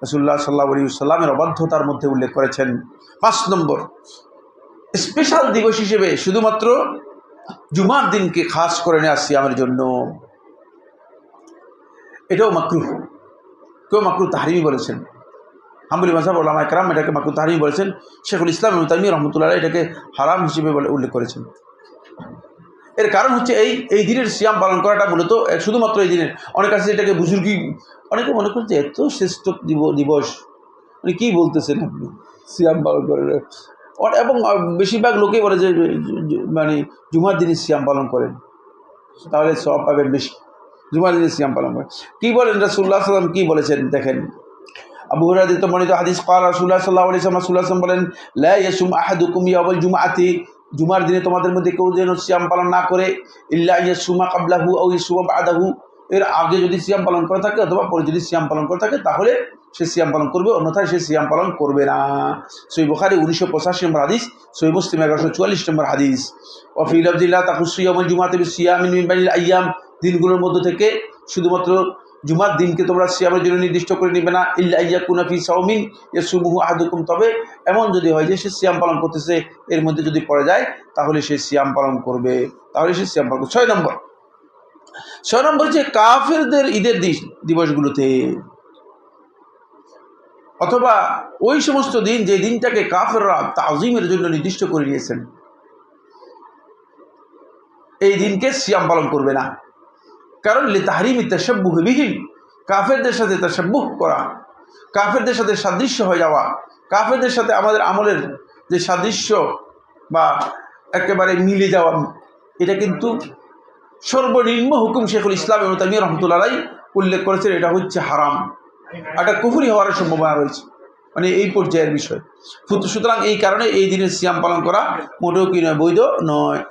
রাসূলুল্লাহ সাল্লাল্লাহু আলাইহি ওয়াসাল্লামের অবাধ্যতার মধ্যে উল্লেখ করেছেন। 5 নম্বর, স্পেশাল দিবস হিসেবে শুধুমাত্র জুমার দিনকে খাস করে নেওয়া সিয়ামের জন্য, এটাও মাকরুহ। কেউ মাকরুহ তাহরিমি বলেছেন, হাম্বলি মাযহাব উলামায়ে কেরাম এটাকে মাকরুহ তাহরিমি বলেছেন। শেখুল ইসলাম ইবনে তাইমিয়া রাহমাতুল্লাহ আলাইহি এটাকে হারাম হিসেবে উল্লেখ করেছেন। এর কারণ হচ্ছে এই দিনের সিয়াম পালন করাটা মূলত শুধুমাত্র এই দিনের, অনেক আছে এটাকে বুজুর্গি, অনেকে মনে করছে এত শ্রেষ্ঠ দিবস, মানে কী বলতেছেন আপনি সিয়াম পালন করেন, এবং বেশিরভাগ লোকেই বলে যে মানে জুমার দিনে সিয়াম পালন করেন তাহলে সওয়াব পাবেন বেশি, জুমার দিনে সিয়াম পালন করেন। কী বলেন রাসূলুল্লাহ সাল্লাল্লাহু আলাইহি ওয়াসাল্লাম কী বলেছেন দেখেন। আবু হুরায়রা বর্ণিত হাদিস, ক্বাল রাসূলুল্লাহ সাল্লাল্লাহু আলাইহি ওয়াসাল্লাম, রাসূলুল্লাহ সাল্লাল্লাহু আলাইহি ওয়াসাল্লাম বলেন, লা ইয়াসুম আহাদুকুম ইয়াওমাল জুমআতি, জুমার দিনে তোমাদের মধ্যে কেউ যেন সিয়াম পালন না করে, ইল্লা ইয়াসুমা ক্বাবলাহু আও ইয়াসুমা বা'দাহু, এর আগে যদি সিয়াম পালন করে থাকে অথবা পরে যদি সিয়াম পালন করে থাকে তাহলে সে সিয়াম পালন করবে, অন্যথায় সে সিয়াম পালন করবে না। সহিহ বুখারী 1985 নম্বর হাদিস, সহিহ মুসলিম 1144 নম্বর হাদিস। ওয়া ফি লাফযিন লা তাখুসু ইয়াওমাল জুমআতি বিসিয়ামিন মিন বাইনিল আইয়াম, দিনগুলোর মধ্য থেকে শুধুমাত্র জুমার দিনকে তোমরা সিয়ামের জন্য নির্দিষ্ট করে নিবে না, ইল্লা ইয়াকুনা ফি সাওমিন ইয়াসুমুহু আহাদুকুম, তবে এমন যদি হয় যে সে সিয়াম পালন করতেছে এর মধ্যে যদি পড়ে যায় তাহলে সে সিয়াম পালন করবে, তাহলে সে সিয়াম পালন করবে। 6 নম্বর যে কাফেরদের ঈদের দিবসগুলোতে অথবা ওই সমস্ত দিন যে দিনটাকে কাফেররা তাজিমের জন্য নির্দিষ্ট করে নিয়েছেন, এই দিনকে সিয়াম পালন করবে না। কারণ লিতাহরিমি তাশাব্বুহ বিহিম, কাফেরদের সাথে তাশাব্বুহ করা, কাফেরদের সাথে সাদৃশ্য হয়ে যাওয়া, কাফেরদের সাথে আমাদের আমলের যে সাদৃশ্য বা একেবারে মিলে যাওয়া, এটা কিন্তু সর্বনিম্ন হুকুম শেখুল ইসলাম ইবনে তাইমিয়া রাহমাতুল্লাহ আলাইহি উল্লেখ করেছেন, এটা হচ্ছে হারাম, এটা কুফরি হওয়ার সম্ভাবনা রয়েছে, মানে এই পর্যায়ের বিষয়। সুতরাং এই কারণে এই দিনের সিয়াম পালন করা মোটেও কি নয়, বৈধ নয়।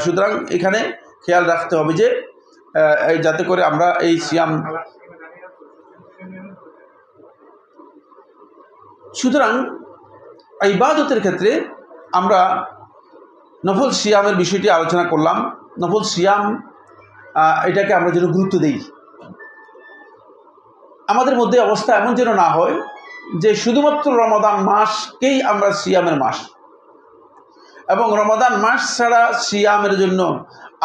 সুতরাং এখানে খেয়াল রাখতে হবে যে যাতে করে আমরা এই সিয়াম, সুতরাং ইবাদতের ক্ষেত্রে আমরা নফল সিয়ামের বিষয়টি আলোচনা করলাম। নফল সিয়াম এটাকে আমরা যেন গুরুত্ব দিই, আমাদের মধ্যে অবস্থা এমন যেন না হয় যে শুধুমাত্র রমাদান মাসকেই আমরা সিয়ামের মাস, এবং রমাদান মাস ছাড়া সিয়ামের জন্য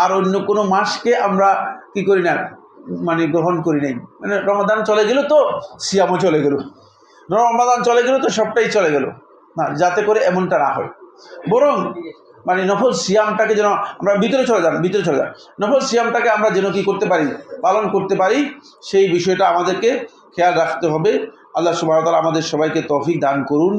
আর অন্য কোনো মাসকে আমরা কি করি না, মানে গ্রহণ করি নাই, মানে রমাদান চলে গেল তো সিয়ামও চলে গেল, রমাদান চলে গেল তো সবটাই চলে গেল না, যাতে করে এমনটা না হয়। বরং মানে নফল সিয়ামটাকে যেন আমরা ভিতরে চলে যান, নফল সিয়ামটাকে আমরা যেন কি করতে পারি, পালন করতে পারি, সেই বিষয়টা আমাদেরকে খেয়াল রাখতে হবে। আল্লাহ সুবহানাহু ওয়া তাআলা আমাদের সবাইকে তৌফিক দান করুন।